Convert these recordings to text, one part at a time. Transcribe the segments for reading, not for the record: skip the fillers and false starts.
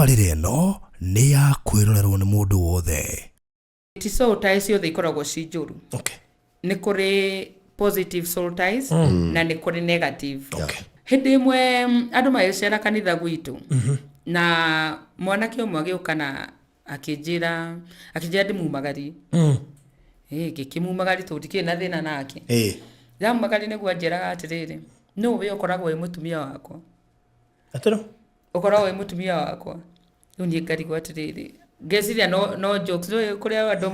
tabarĩra ĩno nĩ ya kwĩrorerwo nĩ mũndũ wothe. Ti soul ties ciothe ikoragwo ci njũru. Okay. Nĩ kũrĩ positive soul ties na nĩ kũrĩ negative. Okay. Hĩndĩ ĩmwe andũ magĩcera kanitha gwitũ na mwanake ũmwe agĩũka na akĩnjĩra ndĩmumagari. Ngĩkĩmumagari tondũ ndikĩrĩ na thĩna nake. Ndamumagari nĩguo anjĩraga atĩrĩrĩ, no we ũkoragwo wĩ mũtumia wakwa. Atĩrĩ? Ũkoragwo wĩ mũtumia wakwa. Rĩu niĩ ngarigwo atĩrĩrĩ, ngeciria no jokes kũrĩa andũ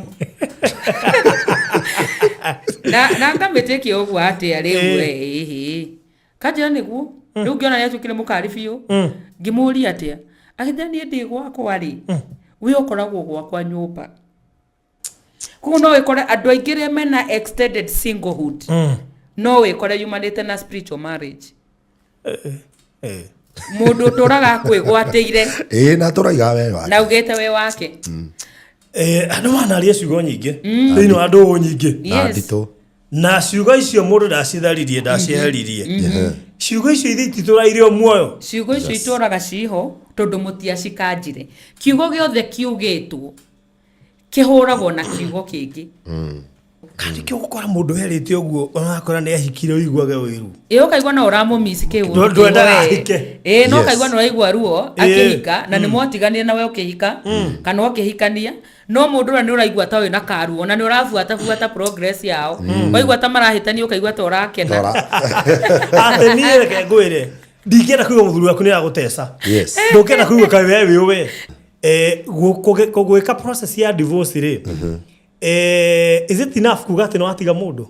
na ngamĩtĩkia ũguo atĩa rĩu kanjĩra nĩguo rĩu ngĩona nĩatuĩkire mũkari biũ ngĩmũũria atĩa agĩthĩra niĩ ndĩ gwakwa rĩ we ũkoragwo gwakwa nyũmba. Koguo no wĩkore andũ aingĩ rĩa mena extended singlehood no wĩkore yumanĩte na spiritual marriage. Mũndũ tũraga kwĩgwatĩire na tũraiga we wake na ugĩte we wake. Andũ manaria ciugo nyingĩ thĩinĩ wa andũ nyingĩ na nditũ na ciugo icio mũndũ ndacitharirie ndacieheririe. Ciugo icio ititũraire muoyo. Ciugo icio itũraga ciho tondũ mũtiacikanjire. Kiugo gĩothe kiugĩtwo kĩhũragwo na kiugo kĩngĩ. Kandi kĩo gũkora mũndũ herĩte ũguo onakora nĩ ahikire ũiguage wĩru. Ũkaigua na ũramũmiss kĩu. Ndwendaga ahike. No kaigua no aigua ruo akĩhika na nĩ mwatigania nawe ũkĩhika kana ũkĩhikania no mũndũ ũrĩa nĩ ũraigua ta wĩna karuo na nĩ ũrabuata progress yao. Waigua ta marahĩtania ũkaigua ta ũrakena. Atĩ niĩ reke ngwĩre ndingĩenda kũigua mũthuri waku nĩ agũteca. Ndũngĩenda kũigua kaĩ we wĩ gũgĩka process ya divorce rĩ. Is it enough kuga ati no watiga mundu?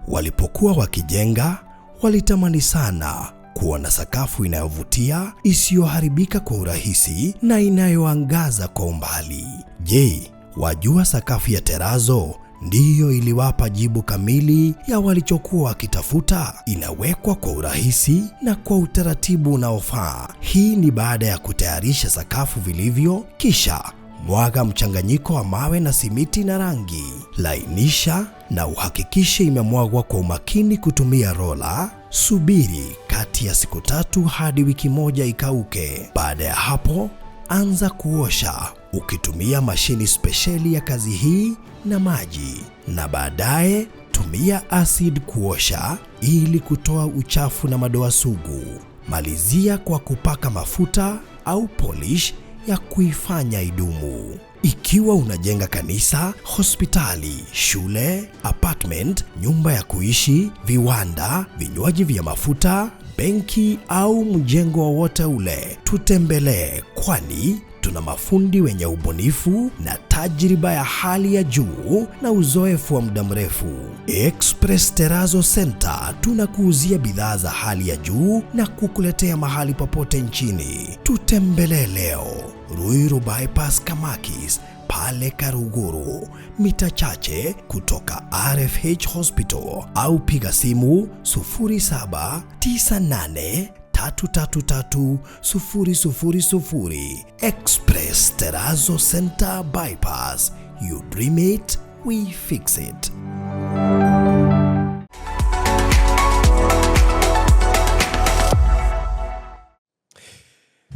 Walipokuwa wakijenga walitamani sana kuona sakafu inayovutia isiyoharibika kwa urahisi na inayoangaza kwa umbali. Je, wajua sakafu ya terazo ndiyo iliwapa jibu kamili ya walichokuwa wakitafuta? Inawekwa kwa urahisi na kwa utaratibu unaofaa. Hii ni baada ya kutayarisha sakafu vilivyo, kisha mwaga mchanganyiko wa mawe na simiti na rangi. Lainisha na uhakikishe imemwagwa kwa umakini kutumia rola. Subiri kati ya siku 3 hadi wiki 1 ikauke. Baada ya hapo, anza kuosha ukitumia mashini spesheli ya kazi hii na maji. Na baadaye tumia acid kuosha ili kutoa uchafu na madoa sugu. Malizia kwa kupaka mafuta au polish ya kuifanya idumu. Ikiwa unajenga kanisa, hospitali, shule, apartment, nyumba ya kuishi, viwanda, vinywaji vya mafuta, benki au mjengo wowote ule, tutembelee, kwani tuna mafundi wenye ubunifu na tajriba ya hali ya juu na uzoefu wa muda mrefu. Express Terazo Center tunakuuzia bidhaa za hali ya juu na kukuletea mahali popote nchini. Tutembelee leo, Ruiru Bypass Kamakis, pale Karuguru, mita chache kutoka RFH Hospital, au piga simu 0798 333 000. Express Terazo Center Bypass. You dream it, we fix it.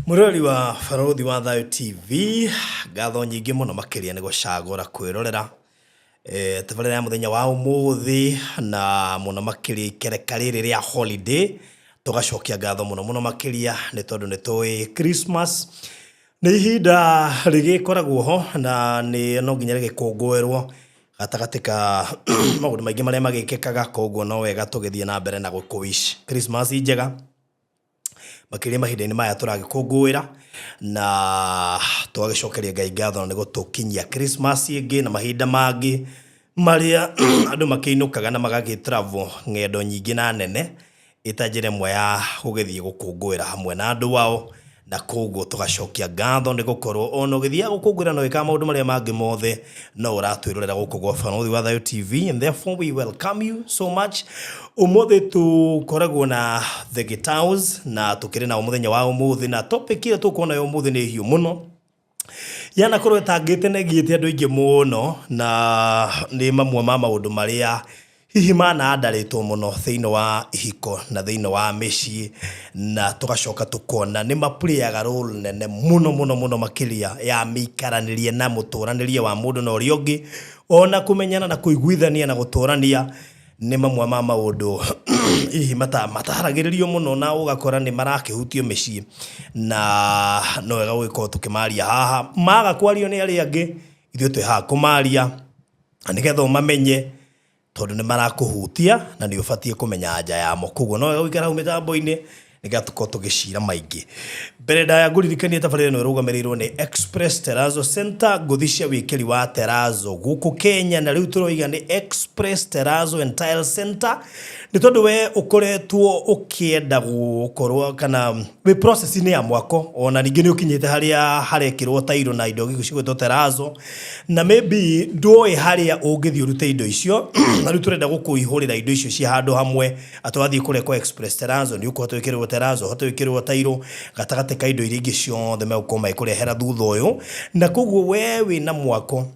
Murori wa Farodhi wa Thayo TV, ngatho nyingĩ mũno makĩria nĩ gũcagũra kwĩrorera tabarĩra ya mũthenya wa ũmũthĩ na mũno makĩria ikereka rĩrĩ rĩa holiday. Tugacokia ngatho mũno makĩria nĩ tondũ nĩ tũĩ Christmas nĩ ihinda rĩgĩkoragwo ho na nĩ no nginya rĩgĩkũngũĩrwo gatagatĩ ka maũndũ maingĩ marĩa magĩkĩkaga. Koguo no wega tũgĩthiĩ na mbere na gũkũwish Christmas njega makĩria mahinda-inĩ maya tũragĩkũngũĩra, na tũgagĩcokeria Ngai ngatho nĩ gũtũkinyia Christmas ĩngĩ na mahinda mangĩ marĩa andũ makĩinũkaga na magagĩ-travel ng'endo nyingĩ na nene ita njĩra ĩmwe ya gũgĩthiĩ gũkũngũĩra hamwe na andũ wao. Na koguo tũgacokia ngatho nĩ gũkorwo ona ũgĩthiĩ gũkũngũĩra na wĩka maũndũ marĩa mangĩ mothe no ũratwĩrorera gũkũ gwa Farodhi wa Thayo TV, and therefore we welcome you so much. Ũmũthĩ tũkoragwo na the Gitaus na tũkĩrĩ na mũthenya wa ũmũthĩ, na topic ĩrĩa tũkuona yo ũmũthĩ nĩ hiũ mũno, yanakorwo ĩtangĩte na ĩgiĩte andũ aingĩ mũno, na nĩ mamwe ma maũndũ marĩa hihi mana andaritwo muno thiini wa ihiko na thiini wa mĩciĩ na tugacoka tukona ni maplayaga role nene muno makiria ya mikaranirie na muturanirie wa mundu na uria ungi ona kumenyana na kuiguithania na guturania ni mamwe ma maundu hihi mataragiririo muno na ugakora ni marakihutio mĩciĩ na no wega gwiko tukimaria haha maga kwario ni ari angi ithuĩ twĩ haha kumaria nigetha umamenye tondu ni marakuhutia na ni ubatie kumenya anja yamo koguo no gwikara mitambo-ini nigetha tukorwo tugicira maingi mbere ndaya nguririkanie tabarĩra ĩno ĩrũgamĩrĩirwo ni Express Terrazzo Center nguthi cia wĩkĩri wa terrazzo gũkũ Kenya na rĩu tũroiga ni Express Terrazzo and Tile Center ni tondu we ukoretwo ukienda gukorwo kana we process ni ya mwako ona ningĩ ni ukinyite haria harekirwo tairo na indo cigwĩtwo terrazzo na maybe ndũĩ haria ũngĩthii ũrute indo icio na rĩu tũrenda gũkũihũrĩra indo icio cia handũ hamwe atwathii kũrĩa kwa Express Terrazzo ni ũkũhota gwĩkĩrĩrwo terrazzo ũhote gwĩkĩrĩrwo tairo gatagatĩ ka indo iria ingĩ ciothe megũkorwo magĩkũrehera thutha ũyũ na koguo we wĩna mwako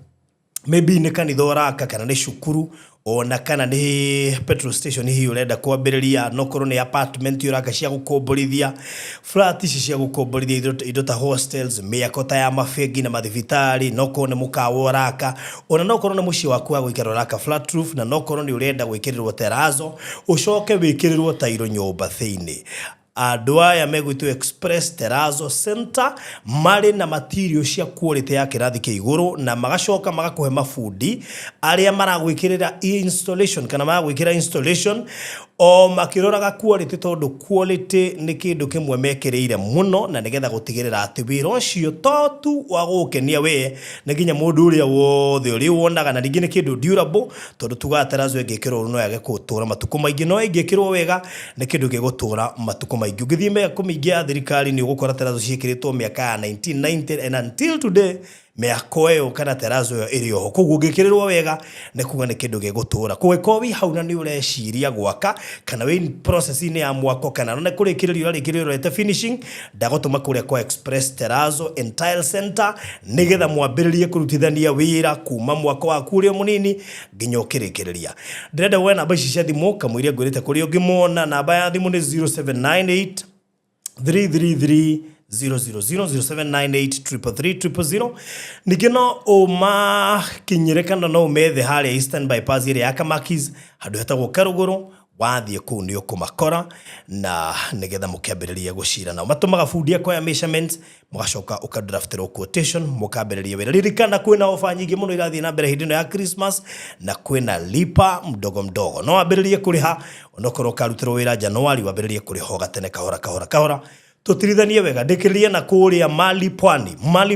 maybe nĩ kanitha ũraka kana nĩ cukuru ona kana ni petrol station hiyo urenda kwambĩrĩria no korwo ni apartment uraka cia gukomborithia flat ici cia gukomborithia indo ta hostels mĩako ta ya mabengi na mathibitari no korwo ni mũkawa uraka ona no korwo ni mũciĩ waku wa gũikara uraka flat roof na no korwo ni urenda gwĩkĩrĩrwo terrazzo ucoke wĩkĩrĩrwo tairo nyũmba thĩinĩ andũ aya megwĩtwo Express Terrazzo Center marĩ na material cia quality ya kĩrathi kĩa igũrũ na magacoka magakuhe mafundi arĩa maragwĩkĩrĩra installation kana maragwĩkĩra installation o makĩroraga quality tondu quality nĩ kĩndũ kĩmwe mekĩrĩire mũno na nĩgetha gũtigĩrĩra atĩ wĩra ũcio to tu wa gũkenia we na nginya mũndũ ũrĩa wothe ũrĩ wonaga na ningĩ nĩ kĩndũ durable tondu tugaga terrazzo ĩngĩkĩrwo no yage gũtũra matukũ maingĩ no ĩngĩkĩrwo wega nĩ kĩndũ gĩgũtũra matukũ maingĩ ũngĩthie mĩaka mĩingĩ ya thirikari nĩ ũgũkora terrazzo ciĩkĩrĩtwo mĩaka ya 1990 and until today mĩako ĩyo kana terrazzo ĩyo ĩrĩ oho koguo ũngĩkĩrĩrwo wega nĩ kuga nĩ kĩndũ gĩgũtũra kũngĩkorwo wĩ hau na nĩ ũreciria gwaka kana wĩ process-inĩ ya mwako kana no kũrĩkĩrĩrio ũrarĩkĩrĩrio finishing ndagũtũma kũrĩa kwa Express Terrazzo and Tile Center nĩgetha mwambĩrĩrie kũrutithania wĩra kuma mwako waku ũrĩ mũnini nginya ũkĩrĩkĩrĩria ndĩrenda kuoya namba ici cia thimũ kamũiria ngwĩrĩte kũrĩa ũngĩmona namba ya thimũ nĩ 0798 333 00007983300 ningĩ no ũmakinyĩre kana no ũmethe harĩa Eastern Bypass ĩrĩa ya Kamakis handũ hetagwo Karũgũrũ wathiĩ kũu nĩ ũkũmakora na nĩgetha mũkĩambĩrĩria gũcira nao matũmaga fundi akoya measurements mũgacoka ũkadraftĩrwo quotation mũkambĩrĩria wĩra ririkana kwĩna ofa nyingĩ mũno irathiĩ na mbere hĩndĩ ĩno ya Christmas na kwĩna lipa mdogo mdogo no wambĩrĩrie kũrĩha onokorwo ũkarutĩrwo wĩra Januari wambĩrĩrie kũrĩha gatene kahora tutirithanie wega ndikiririe na kuria Mali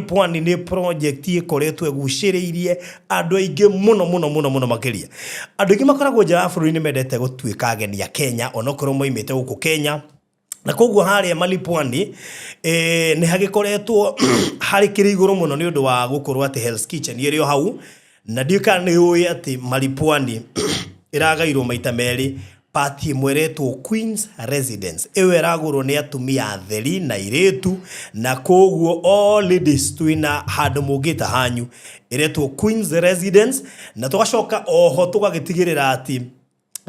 Pwani ni project ikoretwo egucĩrĩirie andũ aingĩ mũno makiria andũ aingĩ makoragwo nja ya bũrũri nĩ mendete gũtuĩka ageni a Kenya onokorwo moimĩte gũkũ Kenya na koguo harĩa Mali Pwani nĩ hagĩkoretwo harĩ kĩrĩ igũrũ mũno nĩ ũndũ wa gũkorwo atĩ Hell's Kitchen ĩrĩ o hau na ndika nĩ ũĩ atĩ Mali Pwani ĩragairwo maita merĩ pati ĩmwe Queen's Residence ĩyo ĩragũrwo nĩ atumia atheri na airĩtu na koguo all ladies twĩna handũ mũngĩta hanyu ĩretwo Queen's Residence na tũgacoka oho tũgagĩtigĩrĩra atĩ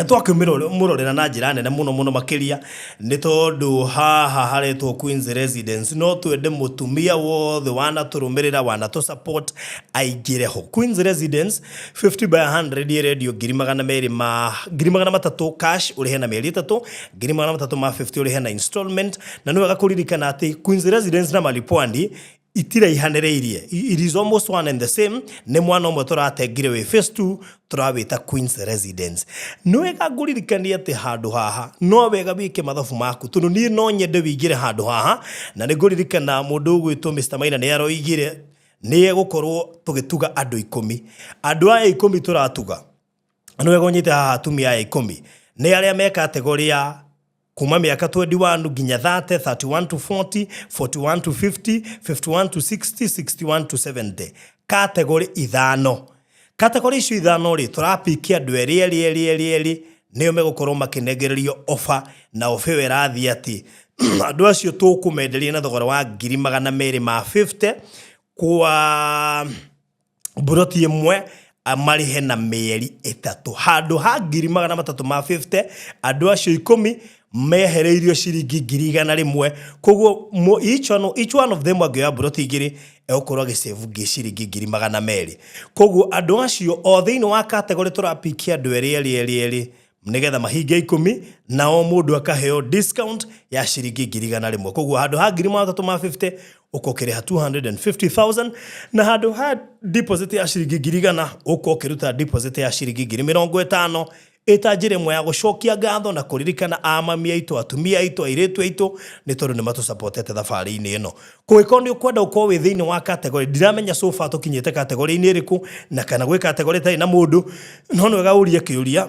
twakĩmũrorera na njĩra nene mũno makiria nĩ tondũ haha haretwo Queen's Residence no twende mũtumia wothe wanatũrũmĩrĩra wanatũsupport aingĩre ho Queen's Residence 50 by 100 ĩrendio 200,300 cash ũrĩhe na mĩeri 3 2,350 ũrĩhe na installment na nĩ wega kũririkana atĩ Queen's Residence na Mali Pwani itiraihanĩrĩirie it is almost one and the same nĩ mwana ũmwe tũratengire wĩ phase 2 tũrawĩta Queen's Residence nĩ wega ngũririkania atĩ handũ haha no wega wĩke mathabu maku tondũ niĩ no nyende wĩingĩre handũ haha na nĩ ngũririkana mũndũ ũgwĩtwo Mr. Maina nĩ aroigire nĩ egũkorwo tũgĩtuga andũ 10 andũ aya 10 tũratuga nĩ wega ũnyite haha atumia aya 10 nĩ arĩa me kategori ya kuma miaka 21 nginya 30 31 to 40 41 to 50 51 to 60 61 to 70 kategori ithano kategori icio ithano ri turapikia andũ erĩ nĩo megũkorwo makinengererio offer na offer ĩyo ĩrathiĩ atĩ andũ acio tũkũmenderia na thogora wa 250 kwa buroti ĩmwe marihe na mĩeri 3 handũ ha 350 andũ acio 10 mehereirio ciringi 100,000 koguo each one of them angĩoya buroti 2 egũkorwo agĩsave ciringi 200,000 koguo andũ acio o thĩinĩ wa category tũrapikia andũ erĩ nigetha mahinge 10 na o mũndũ akaheo discount ya ciringi 100,000 koguo handũ ha 350 ukokĩrĩha 250,000 na handũ ha deposit ya ciringi 100,000 ũkokiruta deposit ya ciringi 50,000 ita njĩra ĩmwe ya gũcokia ngatho na kũririkana amami aitũ atumia aitũ airĩtu aitũ nĩ tondũ nĩ matũsupportete thabarĩ-inĩ ĩno kũngĩkorwo nĩ ũkwenda ũkorwo wĩ thĩinĩ wa category ndiramenya so far tũkinyĩte category-inĩ ĩrĩkũ na kana gwĩ category tarĩ na mũndũ no nĩ wega ũrie kĩũria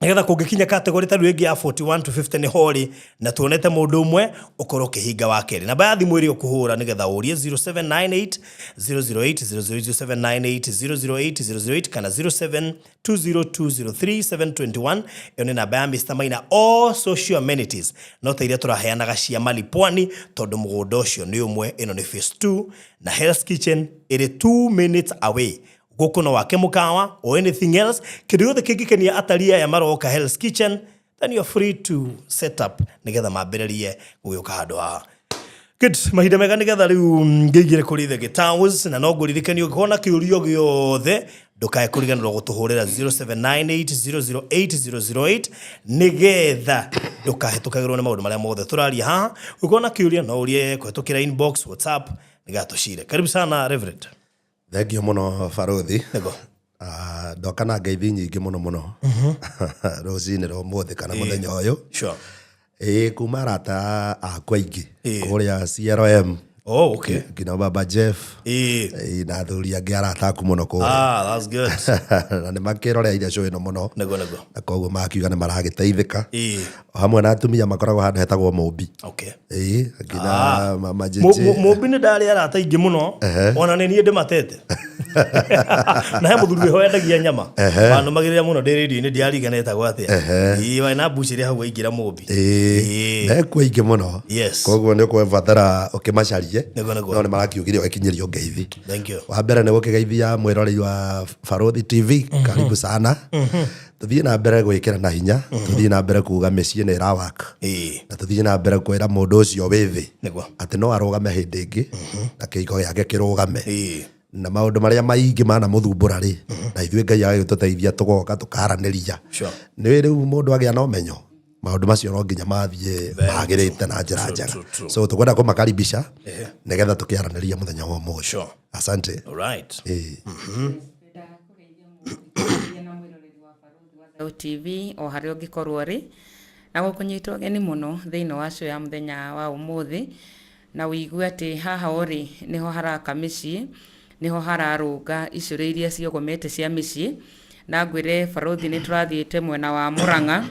nigetha kũngĩkinya category ta rĩngĩ ya 41 to 50 nĩ hori na tuonete mũndũ ũmwe ũkorwo kĩhinga wa kerĩ namba ya thimũ ĩrĩa ũkũhũra nigetha ũrie 0798 008 00798 008 kana 0720203721 ĩyo nĩ namba ya Mr. Maina all social amenities no ta iria tũraheanaga cia mali pwani tondũ mũgũnda ũcio nĩ ũmwe ĩno nĩ phase 2 na Hell's Kitchen ĩrĩ 2 minutes away gũkũ no wake mũkawa or anything else kĩndũ gĩothe kĩngĩkenia ataria ya maroka Hell's Kitchen then you're free to set up nigetha mambĩrĩrie gũgĩũka handũ haha good mahinda mega nigetha rĩu ngĩigire kũrĩ the guitars na no ngũririkanie ũngĩkorwo na kĩũrio gĩothe ndũkae kũriganĩrwo gũtũhũrĩra 0798008008 nigetha ndũkahĩtũkagĩrwo nĩ maũndũ marĩa mothe tũraria haha ũngĩkorwo na kĩũria no ũrie kũhĩtũkĩra inbox WhatsApp nigetha tũcire karibu sana Reverend. Thengio muno Barothi. Nego. Ndoka na ngeithi nyingĩ muno. Rũcinĩ rwa mũthĩ kana mũthenya ũyũ. Sure. Kuma arata akwa aingĩ kũrĩa CRM. Oh, okay. Kina Baba Jeff. Na athuri angĩ arata aku muno kũrĩa. That's good. Na nĩ makĩrorera iria show ĩno muno. Nego. Na koguo makiuga nĩ maragĩteithĩka. Hamwe na atumia makoragwo handũ hetagwo Mũmbi. Okay. Nginya Mama Jeje. Mũmbi nĩ ndarĩ arata aingĩ muno. Ona nĩ niĩ ndĩmatete. Na he mũthuri ho endagia nyama. Bandu magĩrĩra muno ndĩ radio-inĩ ndiarigana etagwo atĩa. Wa na bucĩrĩ hau aingĩra Mũmbi. Na kwa aingĩ muno. Yes. Koguo nĩ ũkũbatara ũkĩmacaria. No nĩ marakiugire ũkinyĩrio ngeithi. Thank you. Wa mbere nĩ gũkĩgeithia mwĩroreri wa Barothi TV. Karibu sana. Tuthiĩ na mbere gwĩkĩra na hinya. Tuthiĩ na mbere kuuga mĩciĩ nĩ ĩrawaka. Na tuthiĩ na mbere kwĩra mũndũ ũcio wĩ thĩ atĩ no arũgame hĩndĩ ĩngĩ na kĩhiko gĩake kĩrũgame. Na maũndũ marĩa maingĩ mana mũthumbũra rĩ na ithuĩ Ngai agĩtũteithia tũgoka tũkaranĩria. Nĩ rĩu mũndũ agĩa na ũmenyo maũndũ macio no nginya mathiĩ magĩrĩte na njĩra njega. So tũkwenda kũmakaribisha nĩgetha tũkĩaranĩria mũthenya wa ũmũthĩ. Asante. All right. TV o harĩa ũngĩkorwo rĩ na gũkũnyitwo geni mũno thĩinĩ wa show ya mũthenya wa ũmũthĩ na ũigue atĩ haha ũrĩ niho haraka mĩciĩ niho hararũnga icũrĩ iria ciogomete cia mĩciĩ na ngwĩre Barothi nĩ tũrathiĩte mwena wa Mũrang'a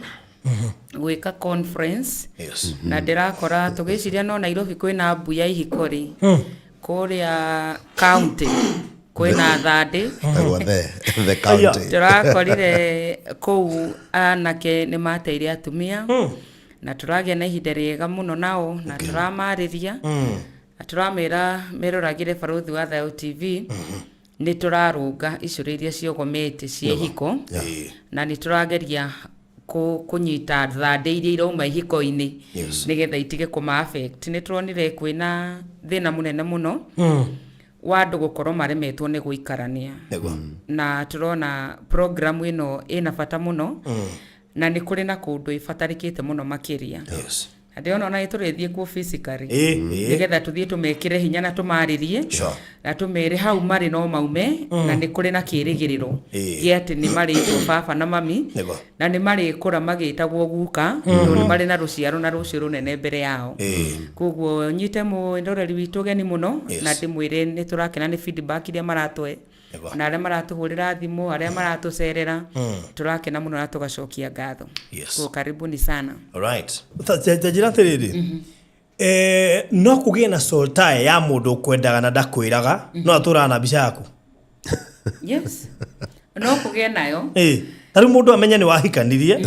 gwĩka conference na ndĩrakora tũgĩciria no Nairobi kwĩna mbu ya ihiko rĩ kũrĩa county kwĩna Thandĩ the county tũrakorire kũu anake nĩ mateire atumia na tũragĩa na ihinda rĩega mũno nao na tũramarĩria na tũramera meroragĩre Barothi wa Thayũ TV nĩ tũrarũnga icũrĩ iria ciogomete cia ihiko na nĩ tũrageria kũnyita Thandĩ iria irauma ihiko-inĩ nĩgetha itige kũma affect. Nĩ tũronire kwĩna thĩna mũnene mũno wa andũ gũkorwo maremetwo nĩ gũikarania na tũrona program ĩno ĩna bata mũno na nĩ kũrĩ na kũndũ ibatarĩkĩte mũno makĩria. Ndĩona ona ĩtũrĩthie kuo physically nĩgetha tũthiĩ tũmekĩre hinya na tũmarĩrie na tũmere hau marĩ no maume na nĩ kũrĩ na kĩrĩgĩrĩro gĩa atĩ nĩ marĩtwo baba na mami na nĩ marĩkũra magĩtagwo guka tondũ nĩ marĩ na rũciaro na rũciũ rũnene mbere yao. Koguo nyite mwĩroreri witũ geni mũno na ndĩmwĩre nĩ tũrakena nĩ feedback iria maratũhe na arĩa maratũhũrĩra thimũ arĩa maratũcerera tũrakena mũno na tũgacokia ngatho. Kwa karibuni sana. Alright. Tajira atĩrĩrĩ no kũgĩe na soul tie ya mũndũ ũkwendaga na ndakwĩraga no atũraga na mbica yaku. Yes. No kũgĩe nayo. Tarĩu mũndũ amenye nĩ wahikanirie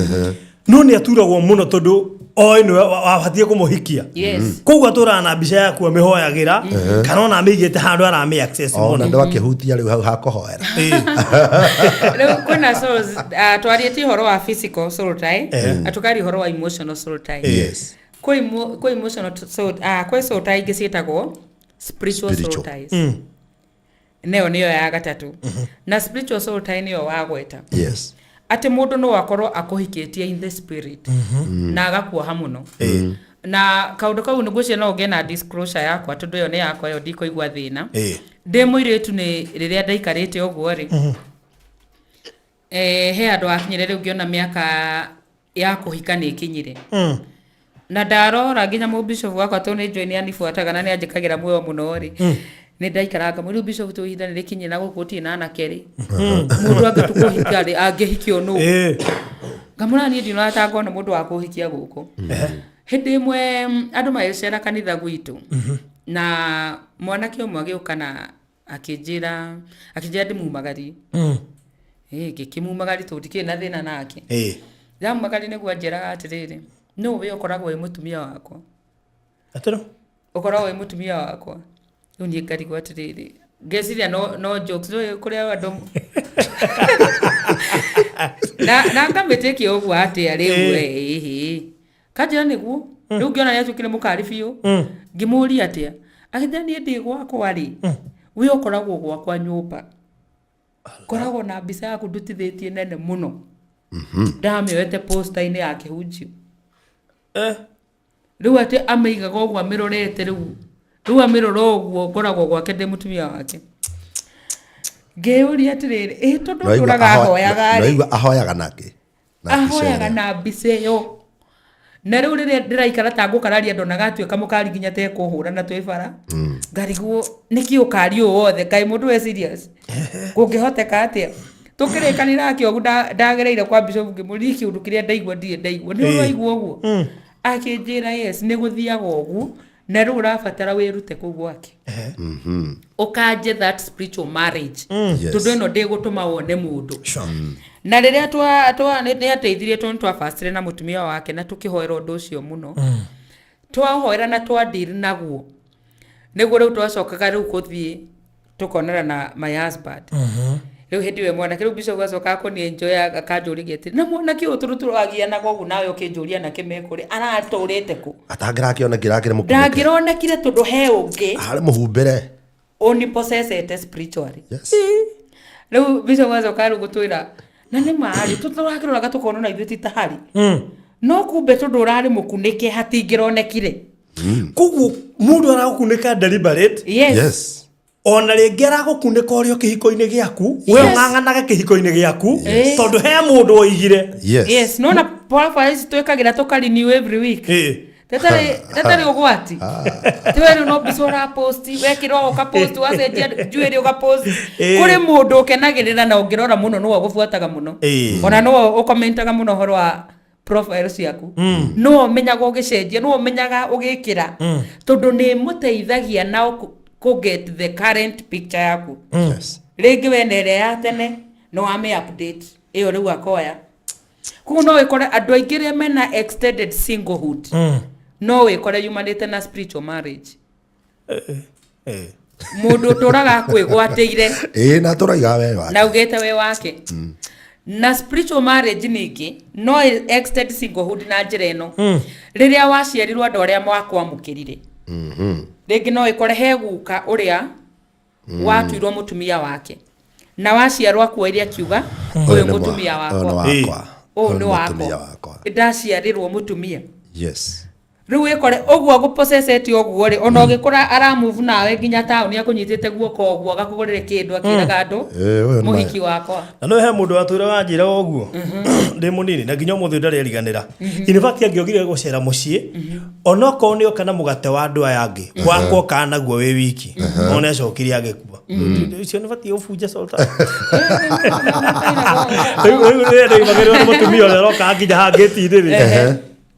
no nĩ aturagwo mũno tondũ oi no wabatie kumuhikia koguo atura na mbica yaku amehoyagira kana ona amigite handu arame access ona ndo akihutia riu hau hakohoera riu kuna souls twarieti horo wa physical soul tie atukari horo wa emotional soul tie yes kwa emotional soul kwa soul tie gicitagwo spiritual soul ties niyo ya gatatu na spiritual soul tie niyo wagweta yes ati mundu no akorwo akuhikitie in the spirit na agakuoha muno na kaundu kau nigucio no ugie na disclosure yakwa tondu yo ni yakwa yo ndikoigua thina ndi muiritu ni riria ndaikarite uguo ri he andu akinyire riu ngiona miaka ya kuhika ni kinyire na ndarora nginya mu bishop wakwa to ni join anifuataga na ni anjikagira muoyo muno ri ni ndaikaranga muri bishop to ihinda ni kinyire na gukuti na anakeri mundu angitukuhikia ri angihikio no ngamura ni ndino atangwo na mundu wa kuhikia guku hindi imwe andu maicera kanitha gwitu na mwanake umwe agiukana akijira ndimumagari ngikimumagari tutiki na thina nake ndamumagari niguo njiraga atiriri no we ukoragwo wi mutumia wakwa atero ukoragwo wi mutumia wakwa riu ni ngarigwo atiriri ngeciria no jokes no kuria andu na ngamĩtĩkia ũguo atĩa rĩu kanjĩra nĩguo rĩu ngĩona nĩatukire mũkari biũ ngĩmũria atĩa agĩthĩa niĩ ndĩ gwakwa rĩ we ũkoragwo gwakwa nyũmba koragwo na mbica yaku ndutithĩtie nene mũno ndamĩoete posta-inĩ ya kĩhunjio rĩu atĩ amĩigaga ũguo amĩrorete rĩu amĩrora ũguo ngoragwo gwake ndĩ mũtumia wake ngeuria atiriri tondu nduraga ahoyaga ri ahoyaga nake ahoyaga na mbica yo na riu riria ndiraikara ta ngukararia ndonaga atuika mukari nginya te kuhura na twibara ngariguo niki ukari u wothe kai mundu we serious kungihoteka atia tukirikanira akio ndagereire kwa bishop ngimuri kiundu kiria ndaigua ndaigua ni uraigua uguo akinjira yes ni guthiaga uguo na riu urabatara wirute kuu gwake ukanje that spiritual marriage tondu ino ndigutuma wone mundu na riria ni ateithirie twa fastire na mutumia wake na tukihoera undu ucio muno twahoera na twadeal naguo niguo riu twacokaga riu kuthie tukonera na my husband riu hindi we mwana riu bishop gacoka ko ni enjoy akanjurigia ati na mwana ki uturutuagia na gogu nawe ukinjuria na kimekuri araturite ku atangirakiona kirakire mukume ndangirondekire tondu he ungi ari muhumbire only possessed spiritually yes riu bishop gacoka riu gutwira na ni maari tuturakiroraga tukona na ithuĩ titahari no kumbe tondu urari mukunike hatingironekire koguo mundu aragukunĩka deliberate yes ona rĩngĩ aragukunĩka ũrĩ kĩhiko-inĩ gĩaku we ng'ang'anaga kĩhiko-inĩ gĩaku tondu he mũndũ oigire yes no na profile twĩkagĩra tukari every week tetari ugwati tiweru no bisora post wekiro uka post wacenjia njuĩrĩ uka post kuri mundu ukenagĩrĩra na ũngĩrora muno no ũgũbuataga muno ona no ũkomentaga muno horo wa profile ciaku no menyaga ũgĩcenjia no menyaga ũgĩkĩra tondu nĩ mũteithagia na ku get the current picture yaku yes rĩngĩ we nere ya tene no ame update iyo rĩu akoya kuko no ikore andũ aingĩ rĩa mena extended singlehood no wikore yumanite na spiritual marriage mundu turaga kwigwateire na turaiga we wake na ugete we wake na spiritual marriage ningi no extended singlehood na njira ino riria waciarirwo andu aria mwakwamukirire ringi no ikore he guka uria watuirwo mutumia wake na waciarwo akuoirie akiuga uyu mutumia wakwa uyu ni wakwa ndaciarirwo mutumia yes riu ikore ogwo gupossesseti ogwo ri ona ugikora ara move nawe nginya town akunyitite guoko ogwo agakugurire kindu akiraga andu muhiki wakwa na no he mundu atwira wanjira ogwo ndi munini na nginya muthu ndareriganira in fact angiogire gucera mucii ona ko ni okana mugate wa andu aya angi gwako kana guo wi wiki ona acokirie agikuba icio ni bati ufunje solta riu ni magero na mutumia ora roka nginya hangeti-ini ri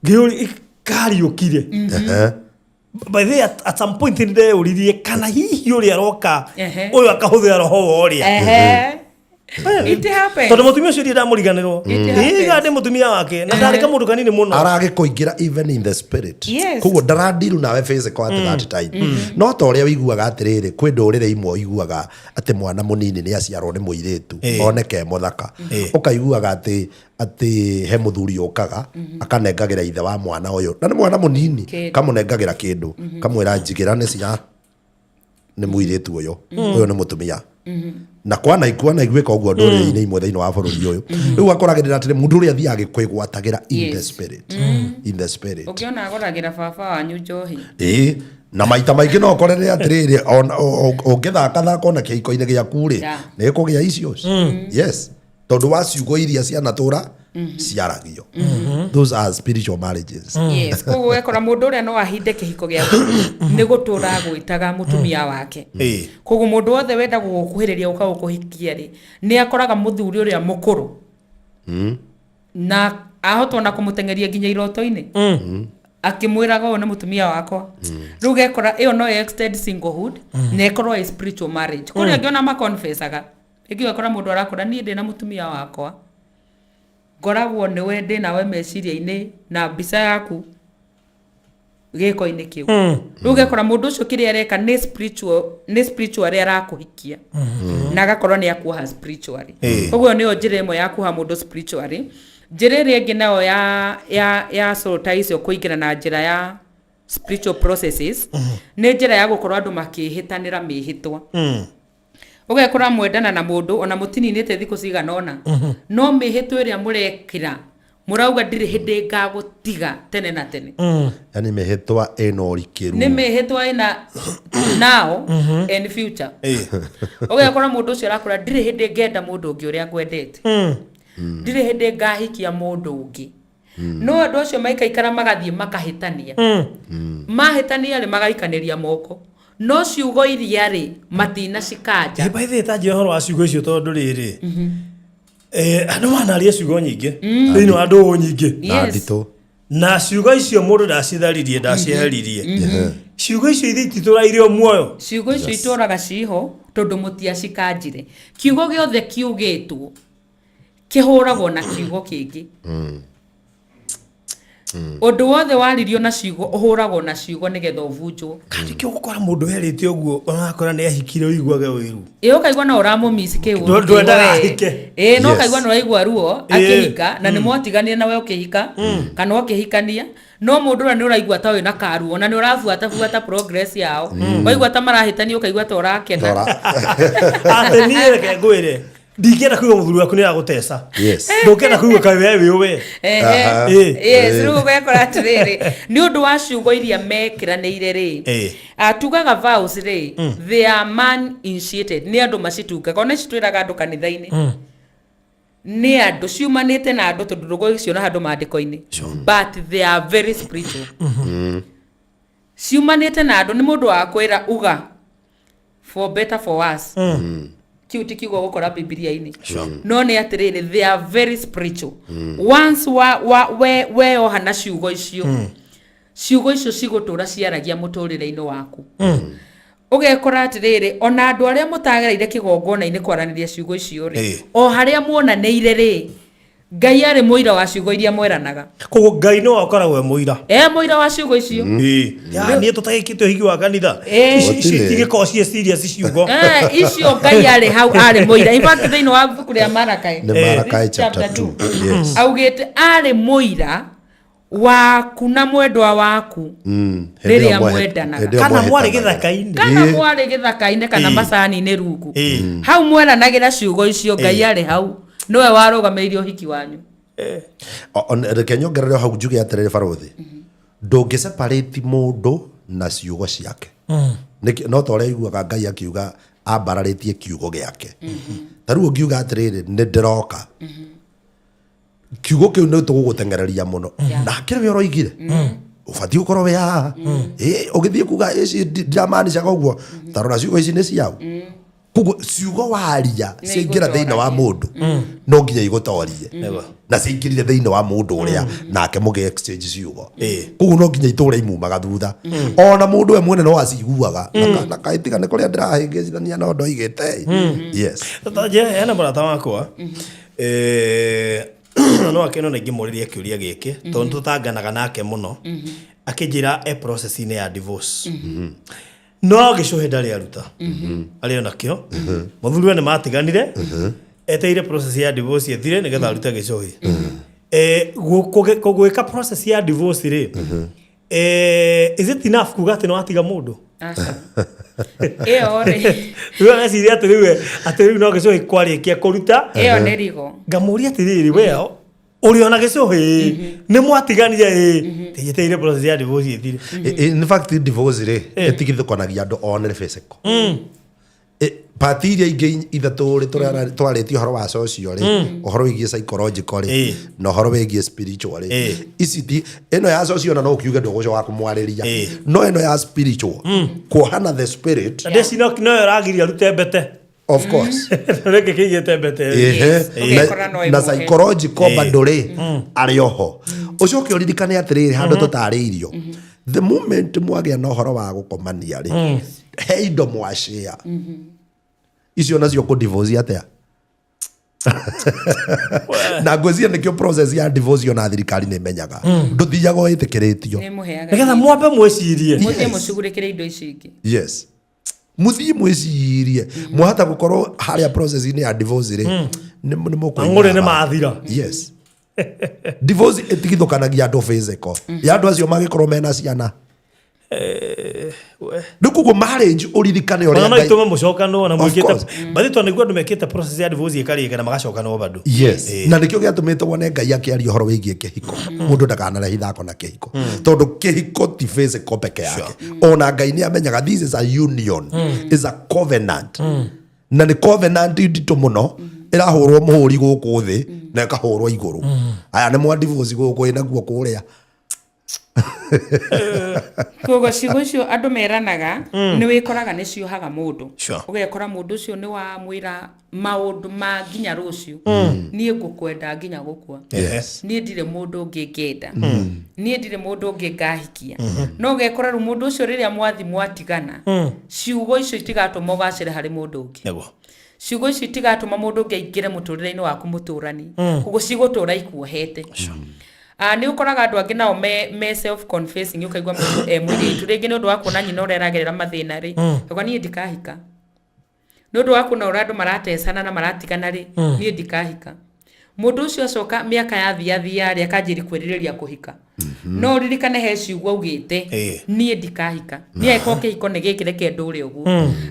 ngiuri kariukire by the at some point in the uririe kana hihi uri aroka uyu akahuthira roho uria It happens. tondu mutumia ucio ndamuriganirwo happens. iga ndi mutumia wake na ndari ka mundu kanini muno arage kuingira even in the spirit Yes. koguo ndaradiru nawe physical at that time no ta uria wiguaga atiriri kwi ndurire imwe iguaga ati mwana munini ni aciarwo ni muiritu oneke muthaka ukaiguaga ati he muthuri ukaga akanengagira ithe wa mwana uyu na ni mwana munini kamunengagira kindu kamwira njigira ni cia ni muiritu uyu ni mutumia na kwana igweka uguo ndurire-ini imwe thiini wa bururi uyu riu akoragirira atiri mundu uria thiaga kwigwatagira in the spirit in the spirit ukiona agoragira baba wanyu njohi na maita maingi no korere atiriri ungithaka ona kihiko-ini giaku ri ni kugia issues yes tondu wa ciugo iria cianatura ciaragio those are spiritual marriages yes koguo wekora mundu uria no ahinde kihiko giaku ni gutura gwitaga mutumia wake koguo mundu wothe wenda gukuhiriria uka gukuhikia ri ni akoraga muthuri uria mukuru na ahotwo na kumutengeria nginya iroto-ini akimwiraga uyu ni mutumia wakwa riu gekora iyo no extend singlehood na ikorwo spiritual marriage kuri angiona maconfessaga ikiwa kora mundu arakora nie ndi na mutumia wakwa ngoragwo ni we ndi nawe meciria-ini na mbica yaku giko-ini kiu riu gekora mundu ucio kiria areka ni spiritual ria arakuhikia na agakorwo ni akuha spiritually koguo niyo njira imwe ya kuha mundu spiritually njira iria ingi nayo ya sota icio kuingira na njira ya spiritual processes ni njira ya gukorwo andu makihitanira mihitwa ugekora mwendana na mundu ona mutininite thiku cigana ona no mihitwa iria murekira murauga ndiri hindi ngagutiga tene na tene yani mihitwa ino rikiru ni mihitwa ina now and future ugekora mundu ucio arakora ndiri hindi ngenda mundu ungi uria ngwendete ndiri hindi ngahikia mundu ungi no andu acio maikaikara magathie makahitania mahitania ri magaikaniria moko no ciugo iria ri matina cikanja by the way ta horo wa ciugo icio tondu riri andu manaria ciugo nyingi thiini wa andu nyingi na ndito na ciugo icio mundu ndacitharirie ndaciheririe ciugo icio itituraire muoyo ciugo icio ituraga ciho tondu mutia cikanjire kiugo giothe kiugitwo kihuragwo na kiugo kingi undu wothe waririo na ciugo uhuragwo na ciugo nigetha uvunjwo kandi kio gukora mundu herite uguo onakora ni ahikire uiguage wiru ukaigua na uramu miss kiu ndwendaga ahike no kaigua no raigua ruo akihika na ni mwatigania nawe ukihika kana ukihikania no mundu ra ni uraigua ta wina karuo na ni urafuata progress yao waigua ta marahitania ukaigua ta urakena atenie reke ngwire ndikenda kuigua muthuri waku ni agutesa ndukenda kuigua kawe wewe we yes riu wekora atiriri ni undu wa ciugo iria mekiraniire ri atugaga vows ri they are man initiated ni andu macitungaga ona citwiraga andu kanitha-ini ni andu ciumanite na andu tondu ndugo icio na handu mandiko-ini but they are very spiritual ciumanite na andu ni mundu wa kwira uga for better for worse kiu ti kiugo gukora bibilia-ini no ni atiriri they are very spiritual once we ohana ciugo icio ciugo icio cigutura ciaragia muturire-ini waku ugekora atiriri ona andu aria mutagereire kigongona-ini kwaraniria ciugo icio ri o haria muonaniire ri Ngai ari muira wa ciugo iria mweranaga koguo Ngai no akoragwo muira muira wa ciugo icio ni tutagikite uhigi wa kanitha igiko cie serious ciugo icio Ngai ari hau ari muira in fact thiini wa buku ria Malakai chapter 2 yes augite ari muira waku na mwendwa waku riria mwendanaga kana mwari githaka-ini kana macani-ini rungu hau mweranagira ciugo icio Ngai ari hau nowe warugamiirio hiki wanyu reke nyongerere hau njuge atiriri Barothi ndungi separate mundu na ciugo ciake no ta uria iguaga Ngai akiuga ambararitie kiugo giake taru ngiuga atiriri ni ndiroka kiugo kiu ni tugugutengereria muno na kire we uroigire ubati gukorwo we haha ugithie kuga ici ndamani cia koguo tarora ciugo ici ni ciao koguo ciugo waria Nĩ ciaingĩra thĩinĩ wa igũtoragia. mũndũ no nginya igũtorie na ciaingĩrire thĩinĩ wa mũndũ ũrĩa nake mũgĩ exchange ciugo koguo no nginya itũũra imumaga thutha ona mũndũ we mwene no aciguaga na kaĩtigane kũrĩa ndĩrahĩngĩcithania no ndoigĩte yes hena mũrata wakwa no akĩno na ingĩmũrĩria kĩũria gĩkĩ tondũ tũtanganaga nake mũno akĩnjĩra process-inĩ ya divorce no gĩcũhĩ ndarĩ aruta arĩ onakĩo mũthuri we nĩ matiganire eteire process ya divorce ethire nĩgetha arute gĩcũhĩ gwĩka process ya divorce rĩ is it enough kuga atĩ nĩ watiga mũndũ ĩyo rĩ rĩu areciria atĩ rĩu no gĩcũhĩ kwarĩkia kũruta ĩyo nĩ rigo ngamũria atĩrĩrĩ weo ũrĩ ona gĩcũhĩ nĩ mwatiganire tĩgĩteire process ya divorce ethire in fact divorce rĩ ĩtigithũkanagia andũ onere physical pati iria ingĩ ithatũ rĩ twarĩtie ũhoro wa social rĩ ũhoro wĩgiĩ psychological rĩ na ũhoro wĩgiĩ spiritual rĩ ici ti ĩno ya social na no ũkiuge ndũgũco wa kũmwarĩria no ĩno ya spiritual kuohana the spirit na ndeci no ĩragiria rute mbete of course reke kĩigĩte mbete na psychological bado rĩ arĩ oho ũcoke ũririkane atĩrĩrĩ handũ tũtarĩirio the moment mwagĩa na ũhoro wa gũkomania rĩ he indo mwashare icio nacio kũ divorce atia na ngwĩciria nĩkĩo process ya divorce na thirikari nĩ imenyaga ndũthiaga ĩtĩkĩrĩtio nĩgetha mwambe mwĩcirie mũthiĩ mũcugurĩkĩre indo ici ingĩ yes mũthiĩ mwĩcirie mwahota gũkorwo harĩa process-inĩ ya divorce rĩ nĩ ang'ũrĩ nĩ mathira yes divorce ĩtigithũkanagia andũ physical ya andũ acio magĩkorwo mena ciana rĩu koguo marriage ũririkane ũrĩa no itume mũcokano na mwĩkĩte bathi tondũ nĩguo andũ mekĩte process ya divorce ĩkarĩka na magacokanwo bado yes na nĩkĩo gĩatũmĩte wone Ngai akĩaria ũhoro wĩgiĩ kĩhiko mũndũ ndakanarehe ithako na kĩhiko tondũ kĩhiko ti physical peke yake ona Ngai nĩ amenyaga this is a union is a covenant na nĩ covenant nditũ mũno ĩrahũrwo mũhũri gũkũ thĩ na ĩkahũrwo igũrũ aya nĩ mwa divorce gũkũ ĩnaguo kũrĩa koguo ciugo icio andũ meranaga nĩ wĩkoraga nĩ ciohaga mũndũ ũgekora mũndũ ũcio nĩ wamwĩra maũndũ ma nginya rũciũ niĩ ngũkwenda nginya gũkua niĩ ndirĩ mũndũ ũngĩ ngenda niĩ ndirĩ mũndũ ũngĩ ngahikia no ũgekora rĩu mũndũ ũcio rĩrĩa mwathi mwatigana ciugo icio itigatũma ũgacĩre harĩ mũndũ ũngĩ ciugo icio itigatũma mũndũ ũngĩ aingĩre mũtũrĩre-inĩ waku mũtũrani koguo cigũtũra ikuohete nĩ ũkoraga andũ angĩ nao me self confessing ũkaigua mwĩrĩtu rĩngĩ nĩ ũndũ wa kuona nyina ũrĩa aragerera mathĩna rĩ oga niĩ ndikahika nĩ ũndũ wa kuona ũrĩa andũ maratecana na maratigana rĩ niĩ ndikahika mũndũ ũcio acoka mĩaka yathia rĩ akanjĩri kwĩrĩrĩria kũhika no ririkane he ciugo augĩte niĩ ndikahika niĩ eko kĩhiko nĩ gĩkĩ reke ndũre ũguo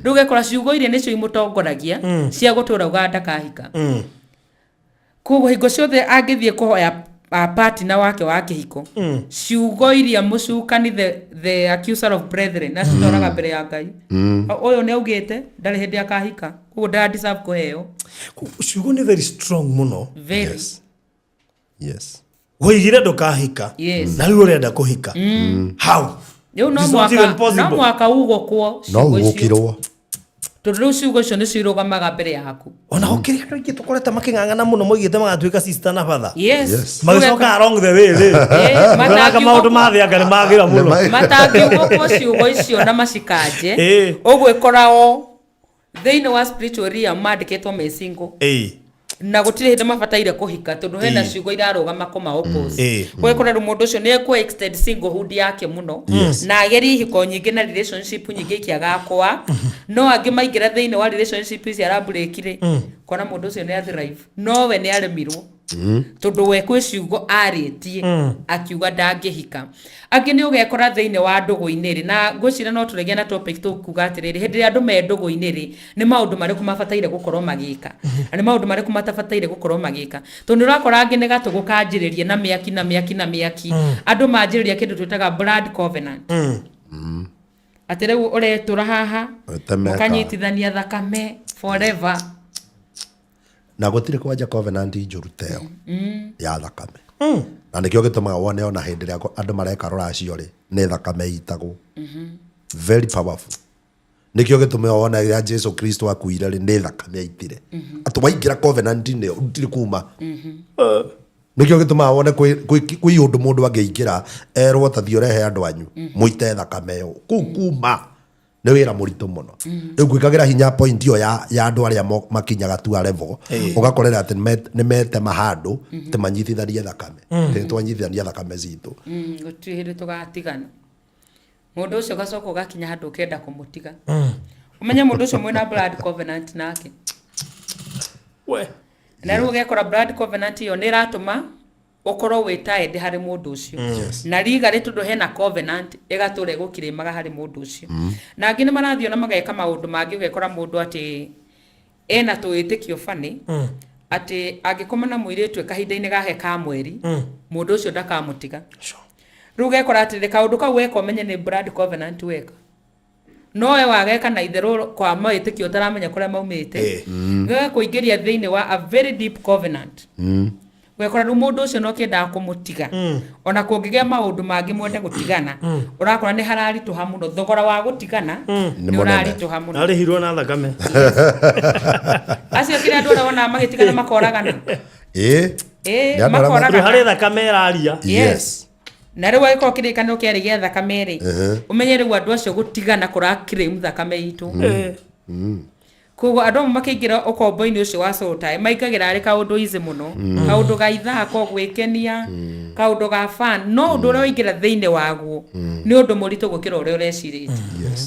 rĩu ũgekora ciugo iria nĩcio imũtongoragia cia gũtũra uga ndakahika koguo hingo ciothe angĩthiĩ kũhoya partner wake wa kĩhiko ciugo iria mũcukani the accuser of brethren na citoraga mbere ya Ngai ũyũ nĩ augĩte ndarĩ hĩndĩ akahika koguo ndara deserve kũheo ciugo nĩ very strong mũno very yes woigire ndũkahika na rĩu ũrenda kũhika how rĩu no mwaka ugũkwo no ugũkirwo tondũ rĩu ciugo icio nĩ cirũgamaga mbere yaku ona gũkĩrĩ andũ aingĩ tũkorete makĩng'ang'ana mũno moigĩte magatuĩka sister na father magĩcoka along the way rĩ mathaka maũndũ mathĩanga nĩ magĩra mũno matangiũgũkwo ciugo icio na macikanje ũgwĩkora o thĩinĩ wa spiritual realm mandĩkĩtwo me single na gũtirĩ hĩndĩ mabataire kũhika tondũ hena ciugo irarũgama kũma oppose gwĩkora rĩu mũndũ ũcio nĩ ekũ extend singlehood yake mũno na agerie ihiko nyingĩ na relationship nyingĩ ikiagakwa no angĩ maingĩra thĩinĩ wa relationship ici arambũrĩkire kona mũndũ ũcio nĩ athrive no we nĩ aremirwo tondũ we kwĩ ciugo arĩtie akiuga ndangĩhika angĩ nĩ ũgekora thĩinĩ wa ndũgũ-inĩ rĩ na ngwĩciria no tũregia na topic tũkuga atĩrĩrĩ hĩndĩ ĩrĩa andũ me ndũgũ-inĩ rĩ nĩ maũndũ marĩkũ mabataire gũkorwo magĩka na nĩ maũndũ marĩkũ matabataire gũkorwo magĩka tondũ nĩ ũrakora angĩ nĩ gatũ gũkanjĩrĩria na mĩaki andũ manjĩrĩria kĩndũ twĩtaga blood covenant atĩ rĩu ũretũra haha ũkanyitithania thakame forever na gũtirĩ kwanja covenant njũru teo ya thakame na nĩkĩo gĩtũmaga wone ona hĩndĩ ĩrĩa andũ mareka rũracio rĩ nĩ thakame itagwo very powerful nikio gitume wona ya Jesu Kristo akuire ri ni thakame aitire atuwaingira covenant ne utiri kuma nikio gituma wone kwi undu mundu angeingira erwo tathio rehe andu anyu muite thakame yo kuma nä wä ra må ritå må no rä u gwä hinya point ĩyo ya andå arä a makinyaga tua level ũgakorera atä nä metema handå tä manyitithanie thakame tä twanyitithania thakame citå gå tirä hä ndä tå gatigana må ndå å cio gacoka å gakinya handå å kenda kå må tiga å menye må ndå å cio mwä na blood covenant nake na rä u å gekora blood covenant ä yo nä ĩratå ma ukorwo witaende hari mundu ucio na riga ri tundu hena covenant igature gukirimaga hari mundu ucio na angi ni marathio na mageka maundu mangi ugekora mundu ati ena tuitikio fani ati angikoma na muiritu kahinda-ini gake ka mweri mundu ucio ndakamutiga riu ugekora ati reka undu kau weka umenye ni blood covenant weka no we wageka na itherå kwa maitikio utaramenya kuria maumite gwe kuingiria thiini wa a very deep covenant wekora rä må ndå å cio no kä endaga kå må tiga ona kå ngä gä a maå ndå mangä mwende gå tigana å rakora nä hararitå ha må no thogora wa gå tigana nä å raritå ha må no arä hirwo na thakame acio kä rä andå arä wona magä tigana makoragana makoragana harä thakame ĩraria na rä u agä korwo kä rä kanä kä arä gä a thakame rä å menye rä u andå acio gå tigana kå rakä thakame itå koguo andå amwe makĩingĩra ũkombo-inĩ ũcio wa soul tie maingagĩra arĩ kaũndũ easy mũno kaũndũ ga ithako gwĩkenia kaũndũ ga fan no ũndũ ũrĩa waingĩra thĩinĩ waguo nĩ ũndũ mũritũ gũkĩra ũrĩa ũrecirĩtie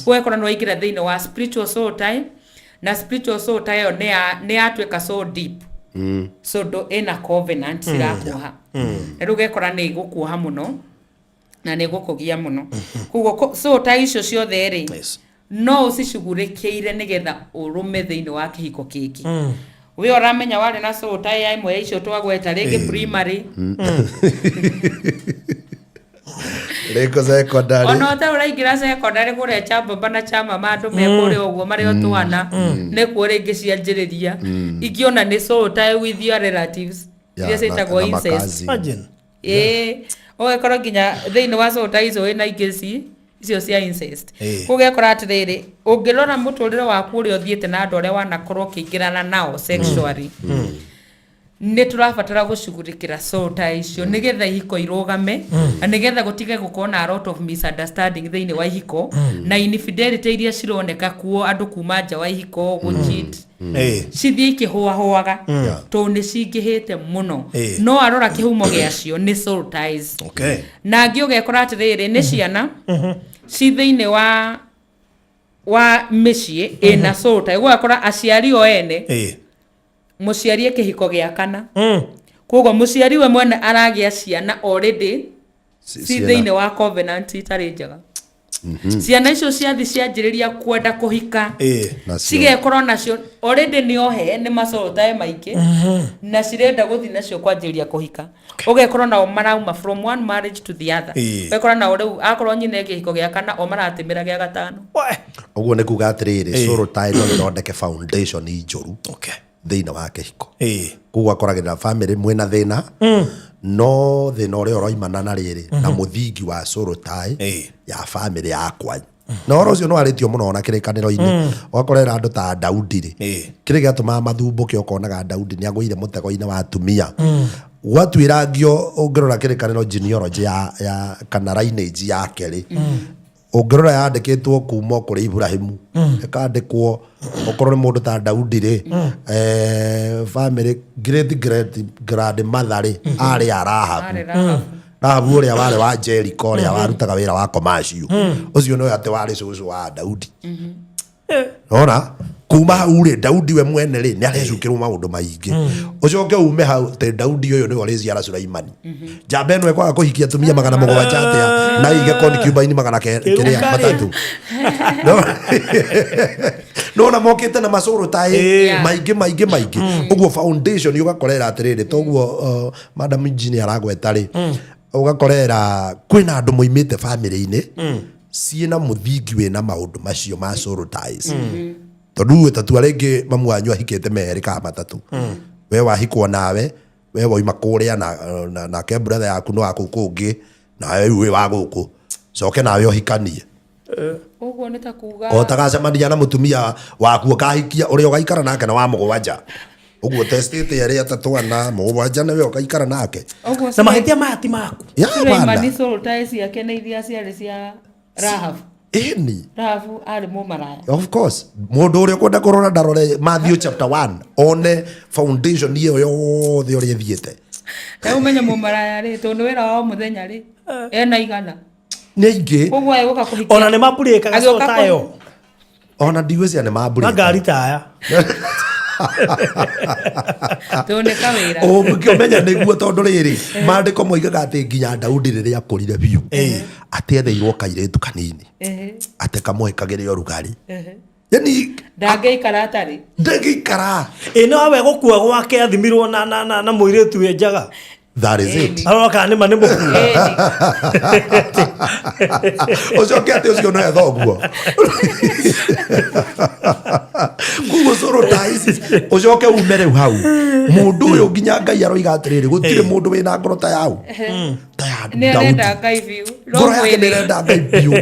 ũgekora nĩ waingĩra thĩinĩ wa spiritual soul tie na spiritual soul tie ĩyo nĩ yatuĩka so deep so ĩna covenant cirakuoha na rĩu ũgekora nĩ ĩgũkuoha mũno na nĩ ĩgũkũgia mũno koguo soul tie icio ciothe rĩ no ucicugurikiire nigetha urume thiini wa kihiko kiki we oramenya wari na soul tie ya imwe icio twagweta ringi primary riko secondary ona ta uraingira secondary kuria chamba na chama mandu me kuria uguo mari otwana ne kuria ingi cianjiriria ingiona ni soul tie with your relatives iria citagwo incest imagine ogekora nginya thiini wa soul tie icio ina ingĩ icio cia incest ugekora atiriri ungirora muturire waku uri uthiite na andu aria wanakorwo ukiingirana nao sexually ni turabatara gucugurikira soul tie icio nigetha ihiko irugame na nigetha gutige gukorwo na a lot of misunderstanding thiini wa ihiko na infidelity iria cironeka kuo andu kuma nja wa ihiko gucheat cithie ikihuahuaga to ni cingihite muno no arora kihumo giacio ni soul ties na angi ugekora atiriri ni ciana ci thiini wa mĩciĩ ĩna soul tie ugakora aciari o ene muciari ekihiko gia kana koguo muciari we mwene aragia ciana already ci thiini wa covenant itari njega ciana icio ciathi cianjĩrĩria kwenda kũhika cigekorwo nacio already nĩohe nĩ masoul tie maingĩ na cirenda gũthiĩ nacio kwanjĩrĩria kũhika ũgekorwo nao marauma from one marriage to the other ũgekorwo nao rĩu akorwo nyina kĩhiko gĩa kana o maratĩmĩra gĩa gatano ũguo nĩ kuga atĩrĩrĩ soul tie no ĩthondeke foundation njũru thĩinĩ wa kĩhiko koguo akoragĩrĩra family mwĩna thĩna no thĩna ũrĩa ũroimana na rĩrĩ na mũthingi wa soul tie ya family yakwa na ũhoro ũcio nĩ warĩtio mũno ona kĩrĩkanĩro-inĩ ũgakorera andũ ta Daudi rĩ kĩrĩa gĩatũmaga mathumbũke ũkonaga Daudi nĩ agũire mũtego-inĩ wa atumia gwatuĩrangio ũngĩrora kĩrĩkanĩro genealogy ya kana lineage yake rĩ ũngĩrora yandĩkĩtwo kuma kũrĩ Ibrahimu ĩkandĩkwo okorwo nĩ mũndũ ta Daudi rĩ family great grandmother rĩ arĩ Rahabu ũrĩa warĩ wa Jericho ũrĩa warutaga wĩra wa commercial ũcio nĩwe atĩ warĩ cũcũ wa Daudi ona kuma hau rĩ Daudi we mwene rĩ nĩ arecukĩrwo maũndũ maingĩ ũcoke ume hau atĩ Daudi ũyũ nĩwe ũrĩciara Sulaimani njamba ĩno ĩkwaga kũhikia atumia 700 atĩa na ige concubine 300 no na mokĩte na masoul tie maingĩ ũguo foundation ũgakorera atĩrĩrĩ toguo madam engineer aragweta rĩ ũgakorera kwĩna andũ moimĩte family-inĩ ciĩna mũthingi wĩna maũndũ macio ma soul ties tondu tatua rĩngĩ mamu wanyu ahikĩte merĩ kana matatũ we wahikwo nawe we woima kũrĩa na ke brother yaku no akũ kũngĩ nawe wĩ wa gũkũ coke nawe ũhikanie Uguo nĩ ta kuga otagacemania na mutumia waku kahikia uria ugaikara nake na wa mugwanja uguo testate ere atatwana mugwanja nawe ugaikara nake na mahitia maya ti maku Suleimani soul ties yake nĩ iria ciarĩ cia Rahab. Eni Rahabu arĩ mũmaraya. of course mundu uria kwenda kurora ndarore Matthew chapter 1 one foundation iyo yothe uria thiete Umenya mũmaraya rĩ tondũ wĩra wa mũthenya rĩ ena igana ningi koguo agĩũka kũhikia ona nĩ mambũrĩkaga soul tie ona ndigwĩcia nĩ mambũrĩka ngari taya tuoneka wĩra ũngĩmenya nĩguo tondũ rĩrĩ maandĩko moigaga atĩ nginya Daudi rĩrĩa akũrire biũ atĩ etheirwo kairĩtu kanini atĩ kamũhĩkagĩre ũrugarĩ yani ndangĩikara atarĩ ndangĩikara no we gũkua gwake athimirwo na mũirĩtu wenjaga that is it aroka nĩ mane mũkua ũcoke atĩ ũcio no ethoguo kuguo coro ties ũcoke ume rĩu hau mũndũ ũyũ nginya Ngai aroiga atĩrĩrĩ gũtirĩ mũndũ wĩna ngoro ta yau ta ya Daudi Ngai biũ ngoro yake nĩrenda Ngai biũ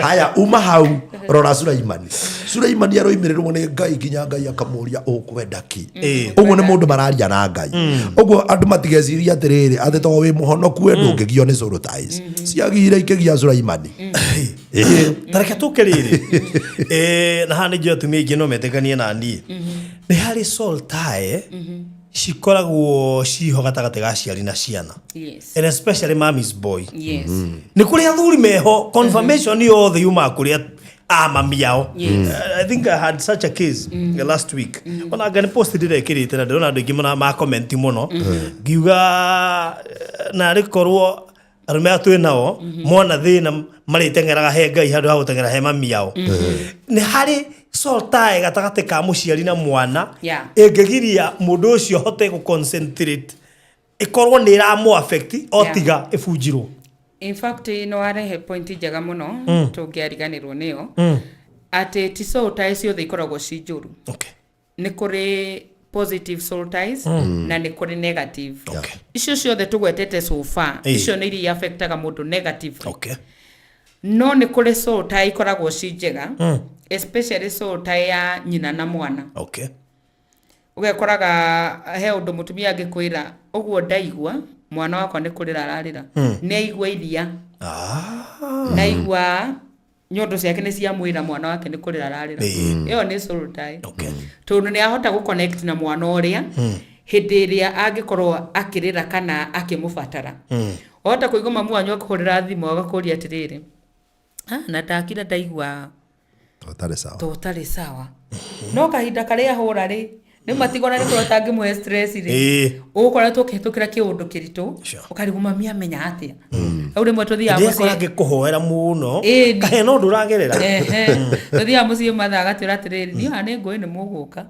haya uma hau rora Suleimani aroimĩrĩrwo nĩ Ngai nginya Ngai akamũria ũkwenda ki ũguo nĩ mũndũ mararia na Ngai ũguo andũ matigeciria atĩrĩrĩ atĩ to wĩ mũhonoku we ndũngĩgio nĩ coro ties ciagire ikĩgia Suleimani tareke tũke rĩrĩ na haha nĩ njũĩ atumia aingĩ no metĩkanie na niĩ nĩ harĩ soul tie cikoragwo ciho gatagatĩ ga aciari na ciana and especially mommy's boy nĩ kũrĩ athuri meho confirmation yothe yumaga kũrĩa mami yao I think I had such a case last week ona ngani post ndirekĩrĩte na ndĩrona andũ aingĩ ma comment mũno ngiuga na rĩkorwo arũme atwĩ nao mona thĩna marĩteng'eraga he Ngai handũ ha gũteng'era he mami yao nĩ harĩ soul tie gatagatĩ ka mũciari na mwana ĩngĩgiria mũndũ ũcio ahote gũconcentrate ĩkorwo nĩ ĩramũ affect otiga ĩbunjirwo. In fact no arehe point njega mũno tũngĩariganĩrwo nĩyo atĩ ti soul ties ciothe ikoragwo ci njũru nĩ kũrĩ positive soul ties na nĩ kũrĩ negative icio ciothe tũgwetete so far icio nĩ iria affectaga mũndũ negative no nĩ kũrĩ soul tie ikoragwo ci njega especially soul tie ya nyina na mwana ũgekoraga he ũndũ mũtumia angĩkwĩra ũguo ndaigua mwana wakwa nĩ kũrĩra ararĩra nĩ aigua iria na aigua nyondo ciake nĩ ciamwĩra mwana wake nĩ kũrĩra ararĩra ĩyo nĩ soul tie tondũ nĩ ahota gũconnect na mwana ũrĩa hĩndĩ ĩrĩa angĩkorwo akĩrĩra kana akĩmũbatara ohota kũigua mamu wanyu akũhũrĩra thimũ agakũria atĩrĩrĩ na ndakira ndaigua totarĩ sawa no kahinda karĩa ahũra rĩ nĩ matigona nĩ kũrota ngĩmũhe stress rĩ ũgũkoretwo ũkĩhĩtũkĩra kĩũndũ kĩritũ ũkarigwo mami amenya atĩa au rĩmwe tũthiaga mũciĩ angĩkũhoera mũno kahe no ndũragerera tũthiaga mũciĩ mathaa agatwĩra atĩrĩrĩ niĩ haha nĩ ngũĩ nĩ mũgũka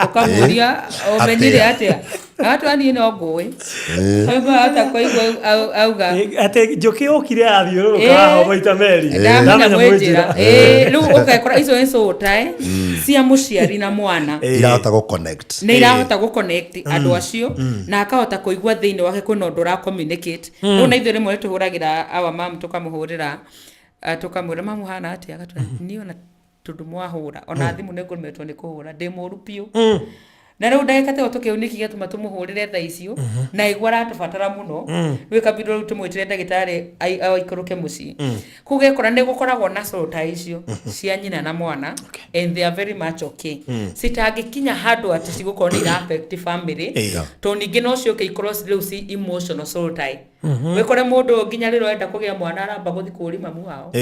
ũkamũria ũmenyire atĩa agatwĩra niĩ no ngũĩ hata kũigua auga atĩ njũkĩ ũkire athiũrũrũka ho maita merĩ ndamenya mwĩnjĩra rĩu ũgekora icio nĩ soul tie cia mũciari na mwana irahota gũconnect nĩ irahota gũconnect andũ acio na akahota kũigua thĩinĩ wake kwĩna ũndũ ũra communicate rĩu na ithuĩ rĩmwe tũhũragĩra our mam tũkamũhũrĩra tũkamwĩra mamu hana atĩa agatwĩra niĩ ona tondũ mwahũra ona thimũ nĩ ngũremetwo nĩ kũhũra ndĩ mũru biũ na rĩu ndagĩka teo tũkĩunĩki gĩatũma tũmũhũrĩre thaa icio na igua aratũbatara mũno rĩu kabindwo rĩu tũmwĩtire ndagĩtarĩ aikũrũke mũciĩ kũu gekora nĩ gũkoragwo na soul tie icio cia nyina na mwana and they are very much okay citangĩkinya handũ atĩ cigũkorwo nĩ ira affect family tondũ ningĩ no ciũke ikorwo rĩu ci emotional soul tie wĩkore mũndũ nginya rĩrĩa enda kũgĩa mwana aramba gũthiĩ kũũri mamu wao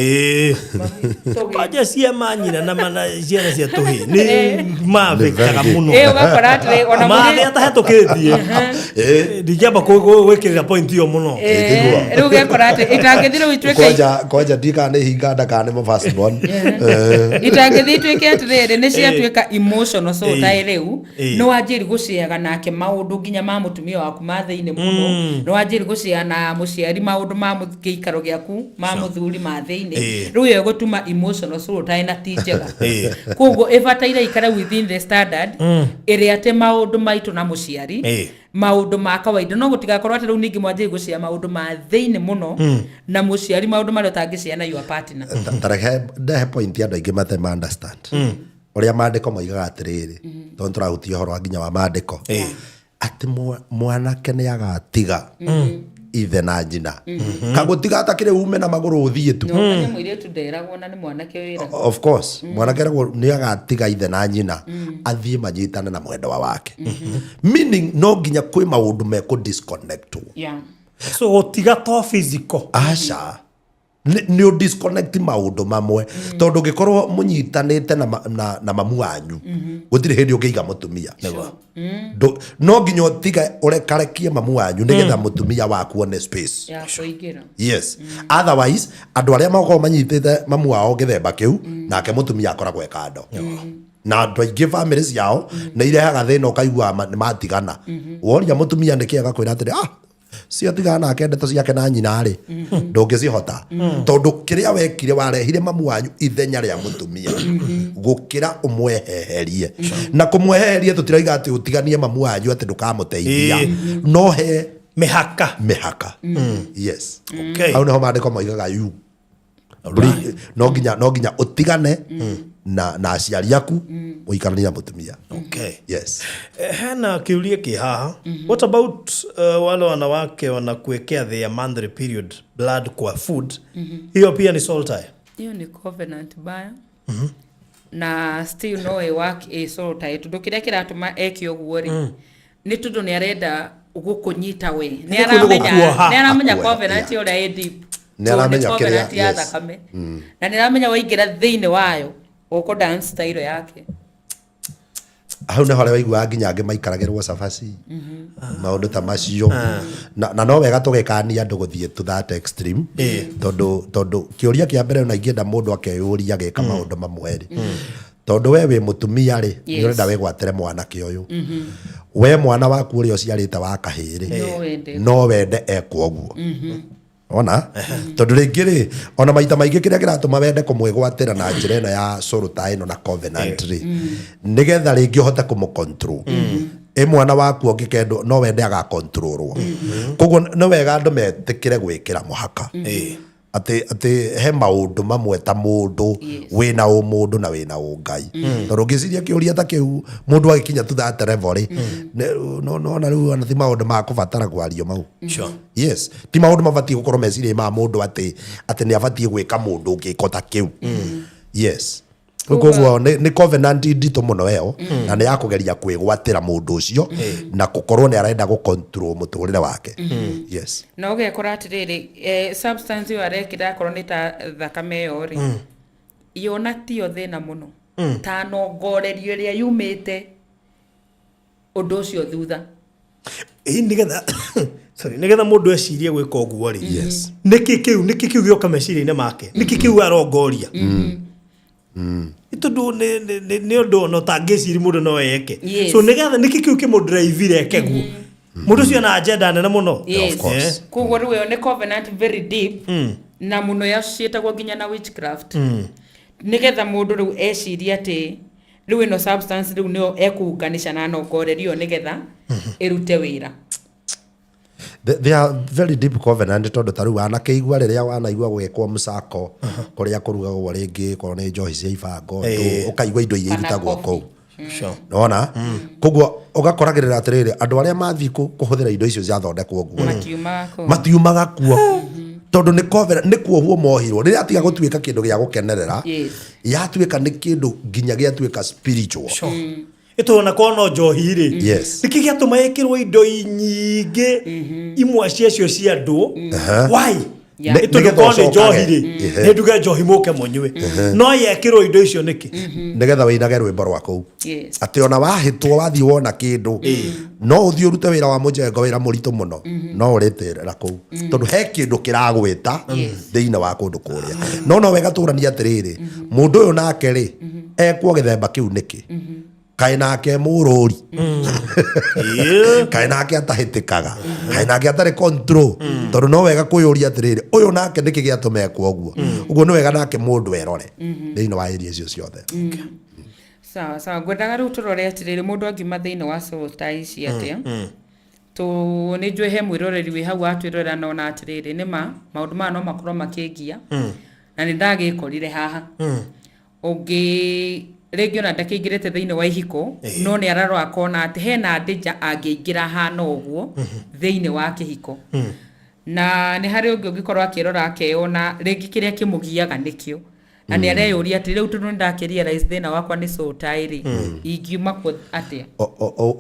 aja ciama nyina na mana ciana cia tũhĩ nĩ mavĩkaga mũno ũgakora atĩ ona mathĩ atahetũkĩtie ndingĩamba gwĩkĩrĩra point iyo mũno rĩu ũgekora atĩ itangĩthiĩ rĩu ituĩke kwanja ndikana ihinga ndakane mo first born itangĩthiĩ ituĩke atĩrĩrĩ nĩ ciatuĩka emotional soul tie rĩu no wanjĩri gũciaga nake maũndũ nginya ma mũtumia waku ma thĩinĩ mũno no wanjĩri gũciaga kwaria na muciari maundu ma giikaro giaku ma muthuri ma thiini riu yo gutuma emotional sort na tijega koguo ibataire ikara within the standard iri ate maundu maitu na muciari maundu ma kawaida no gutigakorwo ati riu ningi mwanjie gucia maundu ma thiini muno na muciari maundu maria utangiciana na your partner ndahe point ya ndoingi mate ma understand uria mandiko moigaga atiriri tondu turahutia horo nginya wa mandiko ati mwanake ni agatiga ithe na njina kagutiga atakire ume na maguru uthie tu no mwire tu nderagwo na ni mwanake wira of course mwanake ni agatiga ithe na njina athie majitane na mwendwa wake meaning no nginya kwi maundu me ku disconnect so gotiga to physical asha ni disconnect maundu mamwe tondu gikorwo munyitanite na mamu wanyu gutire hindi ukiiga mutumia no nginya tiga urekarekie mamu wanyu nigetha mutumia waku one space ya kuingira yes otherwise andu aria makorwo manyitite mamu wao githemba kiu nake mutumia akoragwo ekando na andu aingi families yao na irehaga thina ukaigua matigana woria mutumia nikiaga kwira atiri cio tigana nake ndeto ciake na nyina ri ndungicihota tondu kiria wekire warehire mamu wanyu ithenya ria mutumia gukira umweheherie na kumweheheria tutiraiga ati utiganie mamu wanyu ati ndukamuteithia no he mihaka yes au neho mandiko moigaga yu no nginya utigane na aciari aku uikarania mutumia yes hena kiuria ki haha what about wale wanawake wanakuwekea their monthly period blood kwa food hiyo pia ni soul tie hiyo ni covenant baya na still no work a soul tie tundu kiria kiratuma eki oguo ri ni tundu ni arenda gukunyita we ni aramenya covenant ora e deep ni aramenya kiria yes na ni aramenya waingira thiini wayo uko dance style yake hau ne hore waigua nginya angi maikaragirwo cabaci maundu ta macio na no wega tugekania andu guthie to that extreme tondu kiuria kia mbere na ingienda mundu akeyuria geka maundu mamweri tondu we wi mutumia ri ni urenda we gwatire mwana kioyu we mwana waku uri uciarite wa kahiri no wende ekwo guo ona tondu ringi ona maita maingi kiria kiratuma wende kumwigwatira na njira ino ya soruta ino na covenant ri nigetha ringi uhote kumu control mwana waku ngikendo no wende aga controlwo koguo no wega andu metikire gwikira muhaka ati he maundu mamwe ta mundu wina umundu na wina ungai tondu ngiciria kiuria ta kiu mundu agikinya tu that level ri no na riu ana ti maundu ma kubatara kwario mau yes ti maundu mabati gukorwo meciria ma mundu ati ni abati gwika mundu ngikota kiu yes koguo ni covenant ndito muno eo na ni yakugeria kwigwatira mundu ucio na gukorwo ni arenda gu control muturire wake yes no gekora atiriri substance yo arekira korwo ni ta thakame yo ri yona tio thina muno ta no ngorerio ria yumite undu ucio thutha nigetha mundu ecirie gwika uguo ri yes niki kiu gioka meciria-ini make niki kiu arongoria itundu ni undu no tangiciri mundu no eke so nigetha niki kiu kimudrive eke guo mundu cio na agenda nene muno of course koguo riu ni covenant very deep na muno yacietagwo nginya na witchcraft nigetha mundu riu eciria ati riu ino substance riu nio ekuunganisha na no ngorerio nigetha irute wira they are very deep covenant tondu taru anake igua riria wanaigua gwekwo musako kuria kurugagwo ringi korwo ni njohi cia ibango ukaigua indo iria irutagwo kou nona koguo ugakoragirira atiriri andu aria mathi kuhuthira indo icio ciathondekwo guo matiumaga kuo tondu ni covenant ni kuohuo mohirwo riria atiga gutuika kindu gia gukenerera yatuika ni kindu nginya gia tuika spiritual itona kono njohi ri yes niki giatuma ikirwo indo nyingi imwe ciacio cia andu why itona kono njohi ri ni nduga njohi muke munywe no yekirwo indo icio niki nigetha winage rwimbo rwako ati ona wahitwo wathi wona kindu no uthio rute wira wa mujengo wira muritu muno no ureterera kou tondu he kindu kiragwita thiina wa kundu kuria no wega turania atiriri mundu uyu nake ri ekwo githemba kiu niki kaĩ nake mũrũri kaĩ nake atahĩtĩkaga kaĩ nake atarĩ control tondũ no wega kwĩyũria atĩrĩrĩ ũyũ nake nĩkĩ gĩatũmeka ũguo ũguo nĩ wega nake mũndũ erore thĩinĩ wa area icio ciothe. Sawa ngwendaga rĩu tũrore atĩrĩrĩ mũndũ angiuma thĩinĩ wa soul ties ici atĩa nĩ njũĩ he mwĩroreri wĩ hau atwĩrorera nona atĩrĩrĩ nĩma maũndũ maya no makorwo makĩngia na nĩ ndagĩkorire haha ũngĩ rĩngĩ ona ndakĩingĩrĩte thĩinĩ wa ihiko no nĩ ararora akona atĩ hena ndĩnja angĩingĩra hana ũguo thĩinĩ wa kĩhiko na nĩ harĩ ũngĩ ũngĩkorwo akĩrora akeyona rĩngĩ kĩrĩa kĩmũgiaga nĩkĩo na nĩ areyũria atĩ rĩu tondũ nĩndakĩrealize thĩna wakwa nĩ soul tie rĩ ingiuma kuo atĩa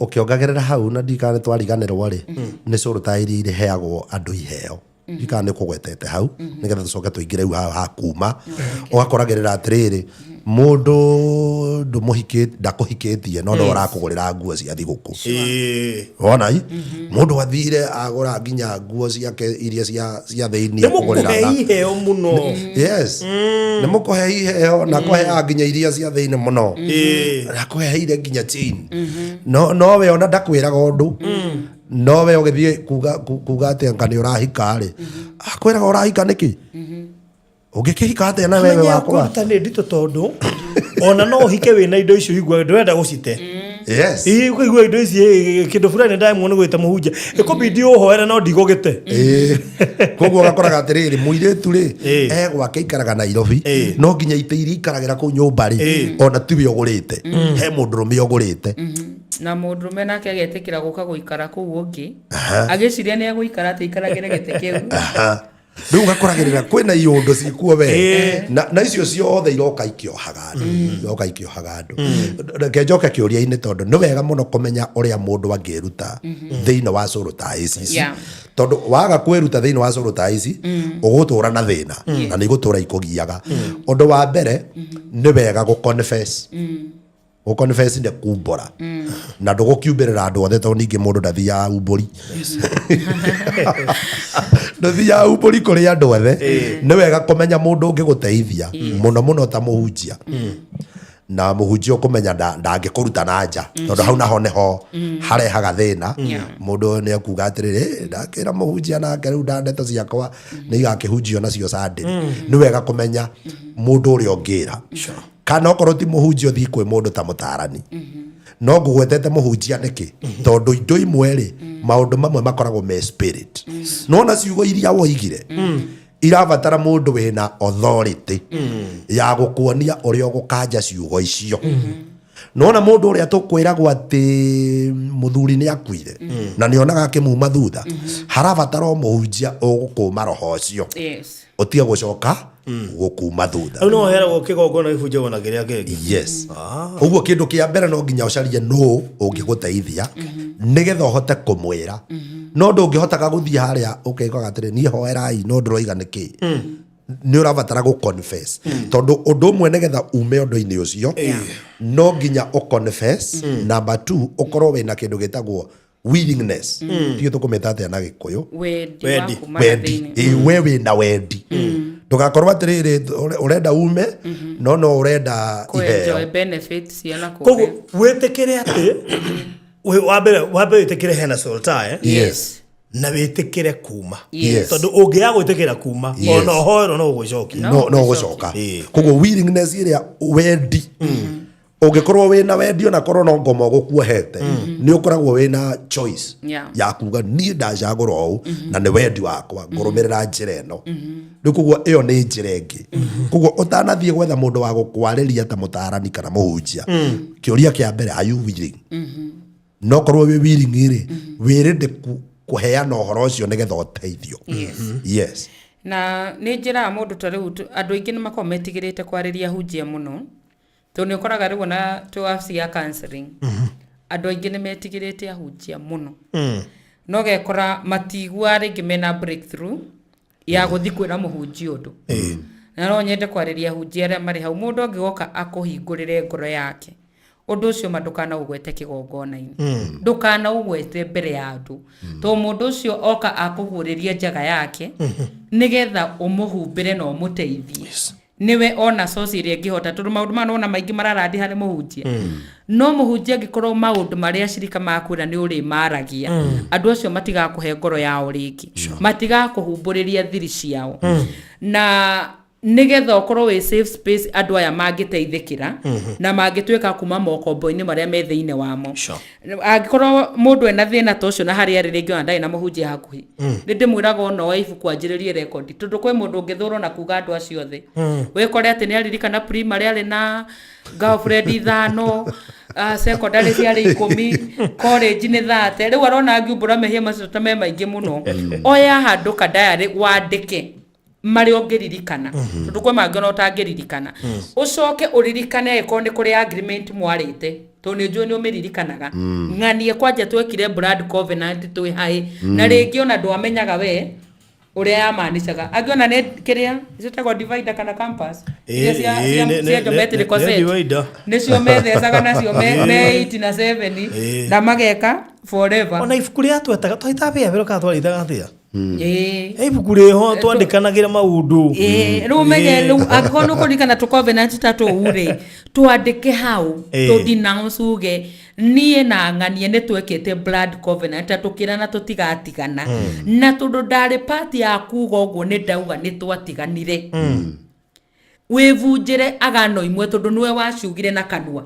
ũkĩongagĩrĩra hau na ndikane twariganĩrwo rĩ nĩ soul tie iria ireheagwo andũ iheo ndikane kũgwetete hau nĩgetha tũcoke tũingĩre rĩu ha kuma ũgakoragĩrĩra atĩrĩrĩ mũndũ ndakũhikĩtie no no arakũgũrĩra nguo cia thigũkũ wona mũndũ athire agũra nginya nguo ciake iria cia thĩinĩ kũgũrĩra iheo mũno nĩ mũkũhe iheo na kũheaga nginya iria cia thĩinĩ mũno na kũheire nginya chain no we ona ndakwĩraga ũndũ no we ũgĩthiĩ kuga atĩ anga nĩ ũrahika rĩ akwĩraga ũrahika nĩkĩ ũngĩkĩhika atĩa na wewe wakwa kũruta nĩ nditũ tondũ ona no ũhike wĩna indo icio igua ndũrenda gũcite ũkaigua indo ici kĩndũ fulani ndaimwo nĩ gwĩta mũhunjia ĩkũbidi ũhoere no ndigũgĩte koguo ũgakoraga atĩrĩrĩ mũirĩtu rĩ gwake ikaraga Nairobi no nginya itĩ iria ikaragĩra kũu nyũmba rĩ ona tiwe ũgũrĩte he mũndũrũme ũgũrĩte na mũndũrũme nake agetĩkĩra gũka gũikara kũu ũngĩ agĩciria nĩ egũikara atĩ ikaragĩre gĩtĩ kĩu rĩu ũgakoragĩrĩra kwĩna iũndũ cikuo we na icio ciothe iroka ikĩohaga andũ reke njoke kĩũria-inĩ tondũ nĩ wega mũno kũmenya ũrĩa mũndũ angĩruta thĩinĩ wa soul ties ici tondũ waga kwĩruta thĩinĩ wa soul ties ici ũgũtũra na thĩna na nĩ igũtũra ikũgiaga ũndũ wa mbere nĩ wega gũconfess nĩ kumbũra na ndũgũkiumbĩrĩra andũ othe tondũ ningĩ mũndũ ndathiaga umbũri ndathiaga umbũri kũrĩ andũ othe nĩ wega kũmenya mũndũ ũngĩgũteithia mũno ta mũhunjia na mũhunjia ũkũmenya ndangĩkũruta na nja tondũ hau naho nĩho harehaga thĩna mũndũ nĩ akuga atĩrĩrĩ ndakĩra mũhunjia nake rĩu ndeto ciakwa nĩ igakĩhunjio nacio Sunday nĩ wega kũmenya mũndũ ũrĩa ũngĩra kana okorwo ti mũhunjia ũthiĩ kwĩ mũndũ ta mũtarani no ngũgwetete mũhunjia nĩkĩ tondũ indo imwe rĩ maũndũ mamwe makoragwo me spirit nona ciugo iria woigire irabatara mũndũ wĩna authority ya gũkuonia ũrĩa ũgũkanja ciugo icio nona mũndũ ũrĩa tũkwĩragwo atĩ mũthuri nĩ akuire na nĩonaga akĩmuma thutha harabatara mũhunjia ũgũkũma roho ũcio ũtige gũcoka gũkuma thutha no heragwo kĩgongona gĩbunjagwo na kĩrĩa kĩngĩ ũguo kĩndũ kĩa mbere no nginya ũcarie no ũngĩgũteithia nĩgetha ũhote kũmwĩra no ndũngĩhotaga gũthiĩ harĩa ũkeigaga atĩrĩ niĩ hoerai no ndĩroiga nĩkĩ nĩ ũrabatara gũconfess tondũ ũndũ ũmwe nĩgetha ume ũndũ-inĩ ũcio no nginya ũconfess number 2 ũkorwo wĩna kĩndũ gĩtagwo willingness tiyo tũkũmeta atĩa na Gĩkũyũ wendi we wĩna wendi ndũgakorwo atĩrĩrĩ ũrenda ume no ũrenda iheo koguo wĩtĩkĩre atĩ wambe wĩtĩkĩre hena soul tie na wĩtĩkĩre kuma tondũ ũngĩaga gwĩtĩkĩra kuma ona ũhoerwo no ũgũcoka koguo willingness ĩrĩa wendi ũngĩkorwo wĩna wendi ona korwo no ngoma ũgũkuohete nĩ ũkoragwo wĩna choice ya kuga niĩ ndacagũra ũũ na nĩ wendi wakwa ngũrũmĩrĩra njĩra ĩno rĩu koguo ĩyo nĩ njĩra ĩngĩ koguo ũtanathiĩ gwetha mũndũ wa gũkwarĩria ta mũtarani kana mũhunjia kĩũria kĩa mbere are you willing no korwo wĩ willing rĩ wĩrĩndĩ kũheana ũhoro ũcio nĩgetha ũteithio na nĩ njĩra mũndũ ta rĩu andũ aingĩ nĩ makoragwo metigĩrĩte kwarĩria hunjia mũno tondũ nĩ ũkoraga rĩu na cia counseling andũ aingĩ nĩ metigĩrĩte ahunjia mũno no gekora matigua rĩngĩ mena breakthrough ya gũthiĩ kwĩra mũhunjia ũndũ na no nyende kwarĩria ahunjia arĩa marĩ hau mũndũ angĩgoka akũhingũrĩre ngoro yake ũndũ ũcio ndũkana ũgwete kĩgongona-inĩ ndũkana ũgwete mbere ya andũ tondũ mũndũ ũcio oka akũgũrĩria njaga yake nĩgetha ũmũhumbĩre na ũmũteithie niwe ona source iria ngihota tondu maundu manona maingi mararandi hari muhunjia no muhunjia ngikorwo maundu maria cirika makwira ni uri maragia andu acio matigakuhe ngoro yao ringi matigakuhumburiria thiri ciao na nigetha ukorwo wi safe space andu aya mangiteithikira na mangitwika kuma mokombo-ini maria me thiine wamo angikorwo mundu ena thina ta ucio na hari ari ringi ona ndai na muhunjia hakuhi ni ndimwiraga ono wa ibuku anjiririe record tondu kwi mundu ngithurwo na kuga andu acio othe wikore ati ni aririkana primary ari na girlfriend 5 secondary ciari 10 college ni 30 riu arona angiumbura mehia macio ta me maingi muno oya handu ka diary wandike mari ongeririkana tondu kwa mangona utangeririkana ucoke uririkane eko ni kuri agreement mwarite to ni njui ni umiririkanaga ng'anie kwanja twekire blood covenant twi hai na ringi ona ndwamenyaga we uria yamanicaga angiona ni kiria icetagwo divider kana campus cia geometric set nicio methecaga nacio me 8 na 7 na mageka forever ona ibuku ria twetaga twaitabia bero ka twarithaga atia ibuku riho twandikanagira maundu riu menye riu angikono ukurikana tu covenant tatu ure twandike hau to denounce uge nie na ng'anie ni twekete blood covenant tukirana tutigatigana na tondu ndari part ya kuga uguo ni ndauga ni twatiganire wivunjire agano imwe tondu niwe waciugire na kanua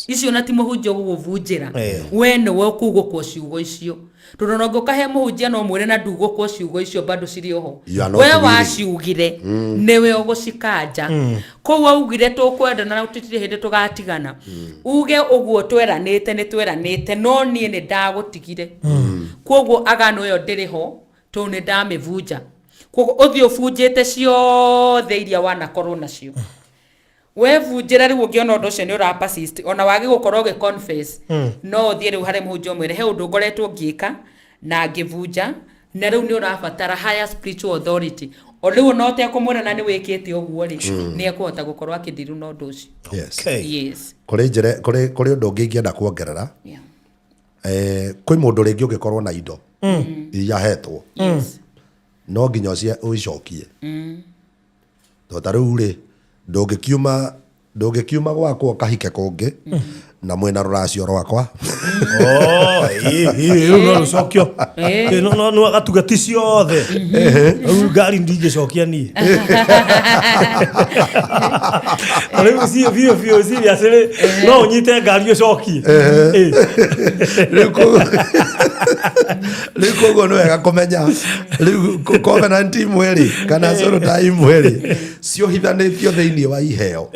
icio na ti muhunjia guguvunjira we niwe ukugukwo ciugo icio tondu no ngukahe muhunjia no mwire na ndugukwo ciugo icio bado ciri oho we waciugire niwe ugucikanja kou augire tukwendana na tutire hindi tugatigana uge uguo tweranite ni tweranite no nie ni ndagutigire koguo agano yo ndiriho to ni ndamivunja koguo uthio bunjite ciothe iria wanakorwo nacio we bunjira riu ungiona undu ucio ni ura persist ona wagi gukorwo ge confess no thie riu hari muhunjia mwire he undu ngoretwo ngika na ngivunja na riu ni urabatara higher spiritual authority o riu no te kumwira na ni wikite uguo ri ni ekuhota gukorwo akidiru na undu ucio kuri undu ungi ngienda kuongerera kwi mundu ringi ungikorwo na indo iria hetwo no nginya uicokie ta riu ri ndungikiuma gwakwa kahike kungi na mwena ruracio rwakwa no rucokio no agatuga ciothe riu ngari ndingicokia nie riu biũ serious no unyite ngari ucokie riu koguo ni wega kumenya riu covenant imwe kana solo time ri ciohithanĩtio thĩinĩ wa iheo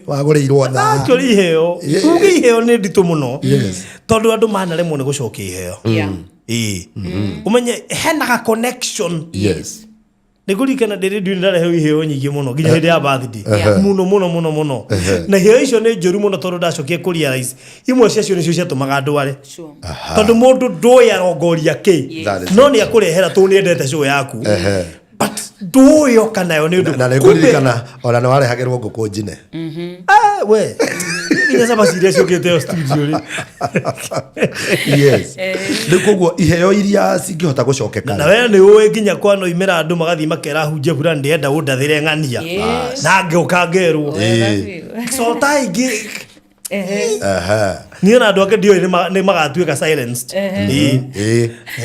wagũrĩirwo tha iheo uge iheo nĩ nditũ mũno tondũ andũ manaremwo nĩ gũcokia iheo umenye hena connection nĩ kũririkana ndĩrĩ nduĩ nĩndareheo iheo nyingĩ mũno nginya hĩndĩ ya birthday mũno na iheo icio nĩ njũru mũno tondũ ndacokia kũrealize imwe ciacio nĩcio ciatũmaga ndware tondũ mũndũ ndũĩ arongoria kĩ no nĩ akũrehera tondũ nĩendete show yaku but ndũĩ oka nayo nĩ ũndũ na nĩkũririkana ona nĩwarehagĩrwo ngũkũ njine we nginya saba ciria ciũkĩte studio rĩ koguo iheo iria cingĩhota gũcokeka na we nĩ ũĩ nginya kwano imera andũ magathiĩ makera hunjia bura ndĩenda ũndathĩre ng'ania na ngĩũka ngerwo cota ingĩ niĩ na andũ angĩ ndiũĩ nĩ magatuĩka silenced nĩ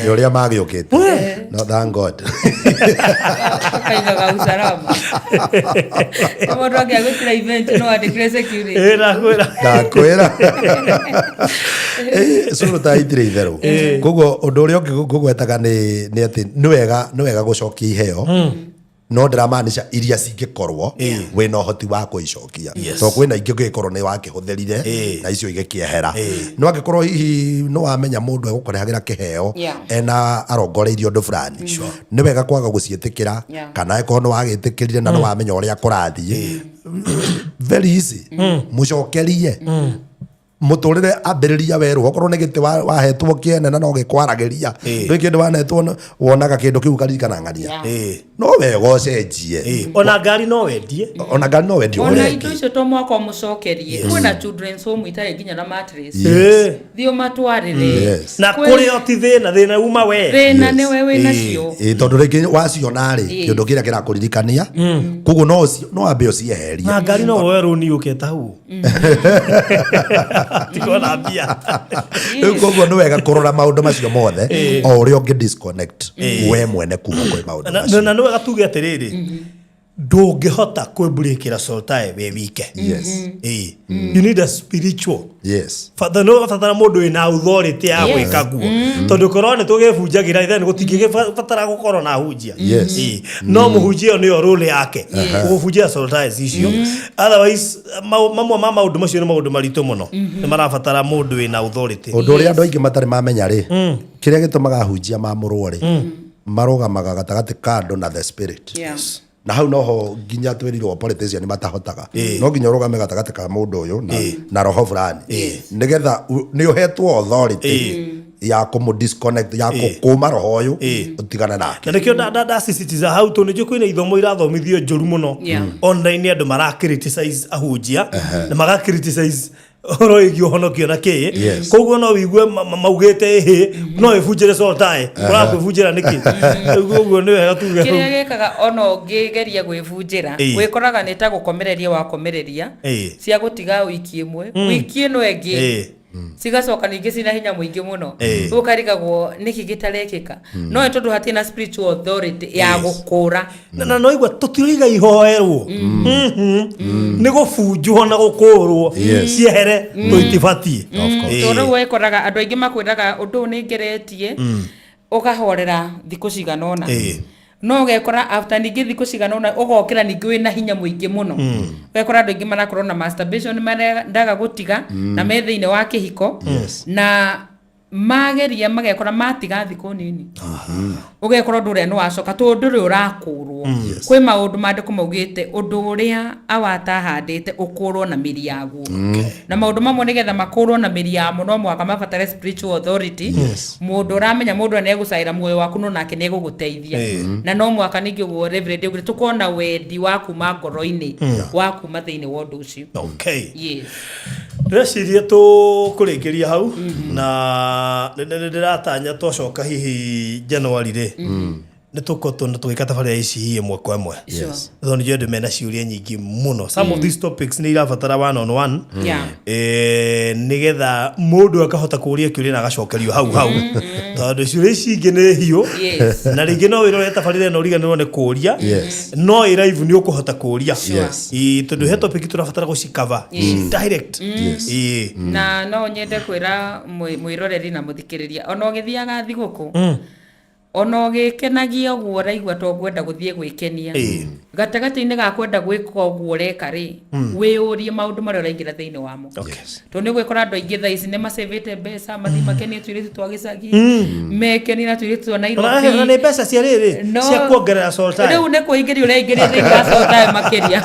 ũrĩa magĩũkĩte no thank God kaigaga usalama mũndũ angĩagwĩkĩra event no andĩkĩre security ndakwĩra cũrũ ta itirĩ itherũ koguo ũndũ ũrĩa ũngĩ ngũgwetaga nĩ atĩ nĩ wega gũcokia iheo no ndĩramaanisha iria cingĩkorwo wĩna ũhoti wa kũicokia tondũ kwĩna ingĩ ũngĩkorwo nĩ wakĩhũthĩrire na icio igĩkĩehera no angĩkorwo hihi nĩ wamenya mũndũ egũkũrehagĩra kĩheo ena arongoreirio ũndũ fulani nĩ wega kwaga gũciĩtĩkĩra kana ĩkorwo nĩ wagĩtĩkĩrire na nĩ wamenya ũrĩa kũrathiĩ very easy mũcokerie mũtũrĩre ambĩrĩria werũ okorwo nĩ gĩtĩ wahetwo kĩene na no gĩkwaragĩria ndũĩ kĩndũ wanetwo wonaga kĩndũ kĩu karirikana ng'ania no wega ũcenjie ona ngari no wendie ona ngari no wendie ona indo icio to mwaka mũcokerie kwĩna children's home itarĩ nginya na mattress thiũ matwarĩre na kũrĩ o ti thĩna uma we thĩna nĩ we wĩ nacio tondũ rĩngĩ waciona-rĩ kĩũndũ kĩrĩa kĩrakũririkania koguo no wambe ũcieherie na ngari no woe rũni ũketa hau tikona mbia rĩu koguo nĩ wega kũrora maũndũ macio mothe o ũrĩa ũngĩ disconnect we mwene kuma kwĩ maũndũ macio na nĩ wega tuge atĩrĩrĩ ndũngĩhota kwĩmbũrĩkĩra soltae we wike you need a spiritual fatara mũndũ wĩna authority ya gwĩka guo tondũ korwo nĩ tũgĩbunjagĩra ithe nĩ gũtingĩgĩbatara gũkorwo na hunjia no mũhunjia ĩyo nĩyo role yake gũbunjia soltae icio otherwise mamwe ma maũndũ macio nĩ maũndũ maritũ mũno nĩ marabatara mũndũ wĩna authority ũndũ ũrĩa andũ aingĩ matarĩ mamenya-rĩ kĩrĩa gĩtũmaga hunjia mamũrwo-rĩ marũgamaga gatagatĩ ka andũ na the spirit na hau noho nginya twerirwo politician matahotaga no nginya ũrũgame gatagatĩ ka mũndũ ũyũ na roho fulani nĩgetha nĩ ũhetwo authority ya kũmũ-disconnect ya kũkũma roho ũyũ ũtigane nake na nĩkĩo ndacicitiza hau tondũ nĩnjũ kwĩna ithomo irathomithio njũru mũno online andũ mara-criticize ahunjia na maga-criticize oro ĩgiĩ ũhonokio na kĩ koguo no wigue maugĩte ĩhĩ no ĩbunjĩre soltae ũrakwĩbunjĩra nĩkĩ koguo nĩ wega tuge kĩrĩa gĩkaga ona ũngĩgeria gwĩbunjĩra gwĩkoraga nĩ ta gũkomereria wakomereria cia gũtiga wiki ĩmwe wiki ĩno ĩngĩ cigacoka ningĩ cina hinya mũingĩ mũno ũkarigagwo nĩkĩ gĩtarekĩka no nĩ tondũ hatirĩ na spiritual authority ya gũkũra na no igua tũtiroiga ihoerwo nĩ gũbunjwo na gũkũrwo ciehere tũitibatiĩ tondũ wĩkoraga andũ aingĩ makwĩraga ũndũ ũyũ nĩ ngeretie ũkahorera thikũ cigana ũna no ũgekora after ningĩ thikũ cigana ũna ũgokĩra ningĩ wĩna hinya mũingĩ mũno ũgekora andũ aingĩ marakorwo na masturbation marendaga gũtiga na me thĩinĩ wa kĩhiko na mageria magekora matiga thikũ nini ũgekora ũndũ ũrĩa nĩ wacoka tondũ ndũrĩ ũrakũrwo kwĩ maũndũ mandĩko maugĩte ũndũ ũrĩa awatahandĩte ũkũrwo na mĩri yaguo na maũndũ mamwe nĩgetha makũrwo na mĩri yamo no mũhaka mabatare spiritual authority mũndũ ũramenya mũndũ nĩ egũcaĩra muoyo waku no nake nĩ egũgũteithia na no mũhaka ningĩ ũguo reverend ũgĩte tũkona wendi wa kuma ngoro-inĩ wa kuma thĩinĩ wa ũndũ ũcio ndĩreciria tũkũrĩkĩria hau na ndĩratanya twacoka hihi January-rĩ nĩ tũkorwo tũgĩka tabarĩra ici hihi ĩmwe kwa ĩmwe tondũ nĩ andũ mena ciũria nyingĩ mũno some of these topics nĩ irabatara one on one nĩgetha mũndũ akahota kũũria kĩũria na agacokerio hau tondũ ciũria ici ingĩ nĩ hiũ na rĩngĩ no wĩrore tabarĩra ĩno ũriganĩrwo nĩ kũũria no ĩ-live nĩ ũkũhota kũũria tondũ he topic tũrabatara gũcikava direct na no nyende kwĩra mwĩroreri na mũthikĩrĩria ona ũgĩthiaga thigũkũ ona ũgĩkenagia ũguo ũraigua to kwenda gũthiĩ gwĩkenia gatagatĩ-inĩ ga kwenda gwĩka ũguo ũreka-rĩ wĩyũrie maũndũ marĩa ũraingĩra thĩinĩ wamo tondũ nĩ gwĩkora andũ aingĩ thaa ici nĩ macĩvĩte mbeca mathiĩ makenie tũirĩtu twa gĩcagi mekenie na tũirĩtu twa Nairobi na nĩ mbeca cia rĩrĩ cia kuongerera soltae rĩu nĩ kũingĩria ũraingĩria thĩinĩ wa soltae makĩria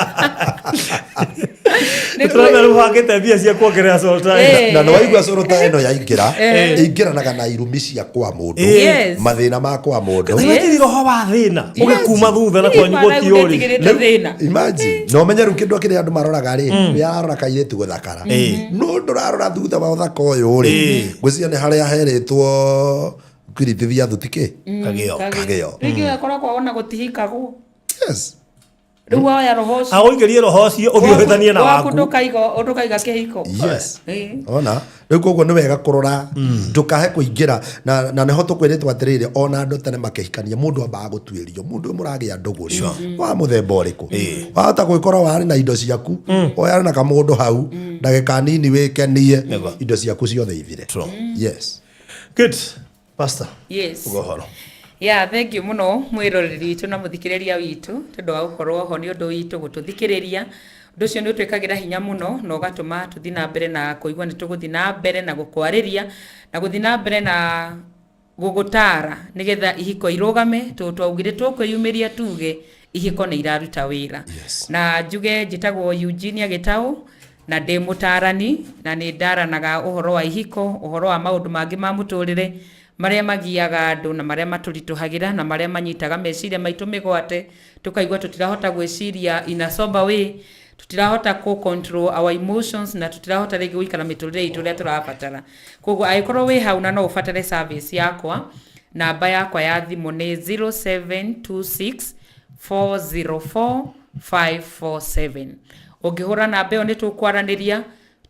nĩtũrona rũbangĩte mbia cia kuongerera soltae na nĩ waigua soltae ĩno yaingĩra ĩingĩranaga na irumi cia kwa mũndũ mathĩna ma kwa mũndũ nĩ roho wa thĩna ũgĩkuma thutha na kwanyu gũtiũrĩ imagine no menye rĩu kĩndũ kĩrĩa andũ maroraga-rĩ nĩararora kairĩtu gũthakara no ndũrarora thutha wa ũthaka ũyũ-rĩ ngwĩciria nĩ harĩa herĩtwo kwiritithia thutikĩ kagĩo rĩngĩ ũgakora kwao ona gũtihikagwo rĩu woya roho ũcio agũikĩrie roho ũcio ũthiũhĩtanie na waku ndũkaiga kĩhiko ona rĩu koguo nĩ wega kũrora ndũkahe kũingĩra na nĩho tũkwĩrĩtwo atĩrĩrĩ ona andũ tene makĩhikania mũndũ ambaga gũtuĩrio mũndũ ũyũ mũragĩa ndũgũ wa mũthemba ũrĩkũ wahota gwĩkora warĩ na indo ciaku oyarĩ na kamũndũ hau ndagĩka nini wĩkenie indo ciaku ciothe ithire good pastor ũgohoro thank you mũno mwĩroreri witũ na mũthikĩrĩria witũ tondũ wa gũkorwo ho nĩ ũndũ witũ gũtũthikĩrĩria ũndũ ũcio nĩ ũtwĩkagĩra hinya mũno na ũgatũma tũthiĩ na mbere na kũigua nĩ tũgũthiĩ na mbere na gũkwarĩria na gũthiĩ na mbere na gũgũtara nĩgetha ihiko irũgame twaugire tũkwĩyumĩria tuge ihiko nĩ iraruta wĩra na njuge njĩtagwo Eugenia Gĩtaũ na ndĩ mũtarani na nĩ ndaranaga ũhoro wa ihiko ũhoro wa maũndũ mangĩ ma mũtũrĩre maria magiaga andu na maria maturituhagira na maria manyitaga meciria maitu migwate tukaigua tutirahota gwiciria in a sober way tutirahota ko control our emotions na tutirahota rigi guikara miturire itu ria turabatara koguo aikorwo wi hau na no ubatare service yakwa namba yakwa ya thimu ni 0726 404 547 ungihura namba iyo ni tukwaraniria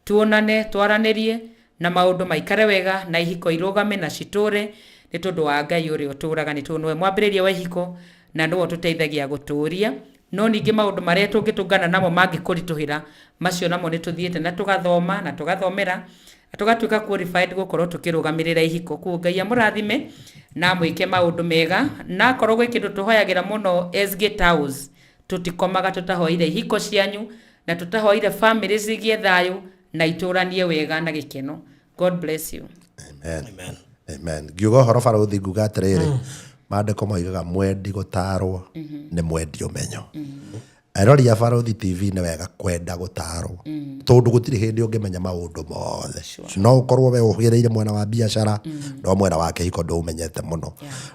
tuonane twaranirie na maundu maikare wega na ihiko irugame na citure ni tondu wa Ngai uri uturaga ni tunwe mwambiriria wa ihiko na no tuteithagia guturia no ningi maundu maria tungitungana namo mangikurituhira macio namo ni tuthiete na tugathoma na tugathomera tugatuika qualified gukorwo tukirugamirira ihiko ku Ngai amurathime na mwike maundu mega na korwo gwi kindu tuhoyagira muno SG Towers tutikomaga tutahoire ihiko cianyu na tutahoire family cigie thayu na ituranie wega na gikeno. God bless you. Amen. Amen. Giugo horo Baruthi nguga atiriri mandiko moigaga mwendi gutarwo ni mwendi umenyo. Erori ya Baruthi TV ni wega kwenda gutarwo tondu gutiri hindi ungimenya maundu mothe no ukorwo we uhireire mwena wa biashara no mwena wa kihiko ndumenyete muno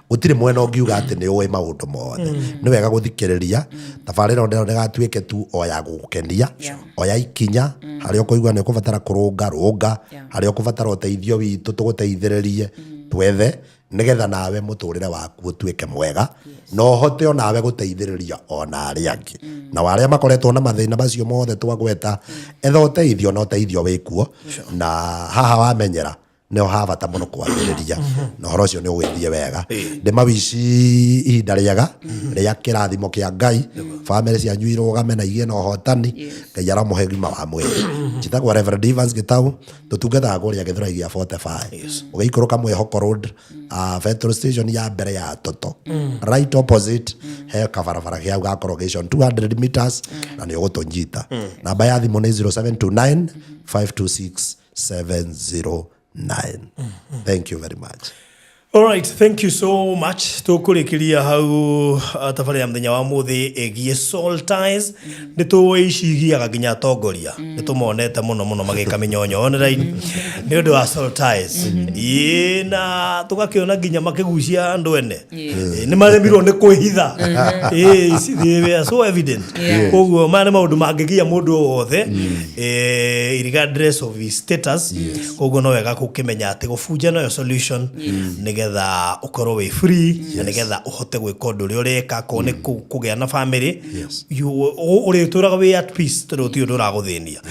gutiri mwena ungiuga ati ni uwe maundu mothe ni wega guthikiriria tabarira ndero negatuike tu oya gukenia oya ikinya hari ukuigwa ni kubatara kurunga hari ukubatara uteithio witu tuguteithiririe twethe nigetha nawe muturire waku utuike mwega no hote onawe guteithiriria ona ari angi na waria makoretwo na mathina macio mothe twagweta etha uteithio no teithio wikuo na haha wamenyera ne ohavata muno kwambiriria no horo cio ni ugithie wega ndi mawici ihinda riega ria kirathimo kia Ngai family cia nyu irugame na igie no hotani Ngai aramuhe gima wa mwiri njitagwo Reverend Evans Gitau tutungathaga kuria Githurai 45 ugiikoroka Mwihoko Road petrol station ya mbere ya Toto right opposite he kabarabara gia ugakorogation 200 meters na ni ugutunyita namba ya thimu ni 0729 526 709. Thank you very much. All right, thank you so much. Tukurikiria hau tafari ya mthenya wa muthi egie soul ties ni tuicigiaga nginya tongoria ni tumonete muno magika minyonyo online ni undu wa soul ties na tugakiona nginya makigucia andu ene ni maremirwo ni kwihitha they are so evident koguo mane maundu mangigia mundu wothe regardless of his status koguo no wega kukimenya ati gufunja no solution nigetha ukorwo we free na nigetha uhote gwika undu uri ureka kone kugea na family uri turaga we at peace tondu ti undu uraguthinia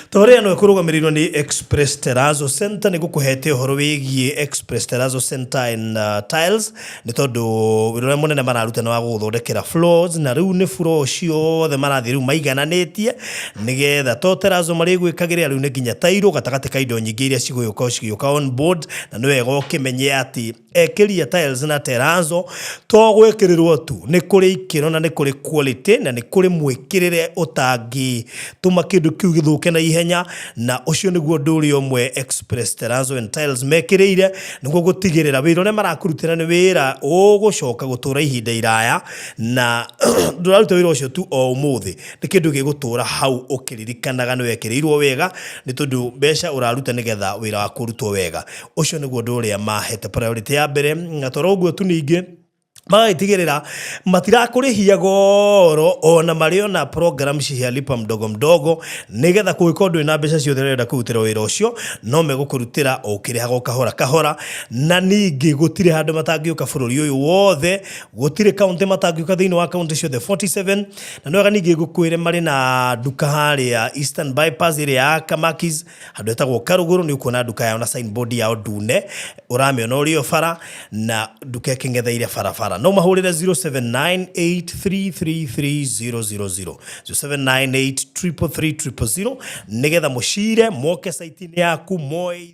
tore no kurugamiriro ni Express Terrazzo Center ni gukuhete uhoro wigie Express Terrazzo Center in tiles ni tondu wirore munene mararuta na wa guthondekera floors na riu ni floor cio the marathi riu maigananitie nigetha to terrazzo mari gwikagiria riu ni nginya tairo gatagate ka indo nyingi iria ciguyuka on board na no wega ukimenye ati ekiria tiles na terrazzo to gwekirirwo tu ni kuri ikiro na ni kuri quality na ni kuri mwikirire utangi tuma kindu kiu githuke na ihenya na ucio niguo nduri omwe Express Terrazzo and Tiles mekirire niguo gutigirira wira ne marakurutira ni wira ugucoka gutura ihinda iraya na nduraruta wira ucio tu o umuthi ni kindu gigutura hau ukiririkanaga ni wekirirwo wega ni tondu besha uraruta nigetha wira wa kurutwo wega ucio niguo nduri mahete priority ya mbere na toroguo tu ningi magaitigirira matirakũrĩhia goro ona marĩ ona program cia lipa mdogo nigetha kũgĩkorwo ndũrĩ na mbeca ciothe ũrenda kũrutĩra wĩra ũcio no megũkũrutĩra o ũkĩrĩhaga kahora na ningĩ gũtirĩ handũ matangĩũka bũrũri ũyũ wothe gũtirĩ kaunti matangĩũka thĩinĩ wa kaunti ciothe 47 na no wega ningĩ ngũkwĩre marĩ na nduka harĩa Eastern Bypass ĩrĩa ya Kamakis handũ hetagwo Karũgũrũ nĩ ũkuona nduka yao na signboard yao ndune ũramĩona ũrĩ o bara na nduka ĩkĩng'etheire barabara no mahurire 0798333000 0798333000 nigetha mushire moke site ni yaku moya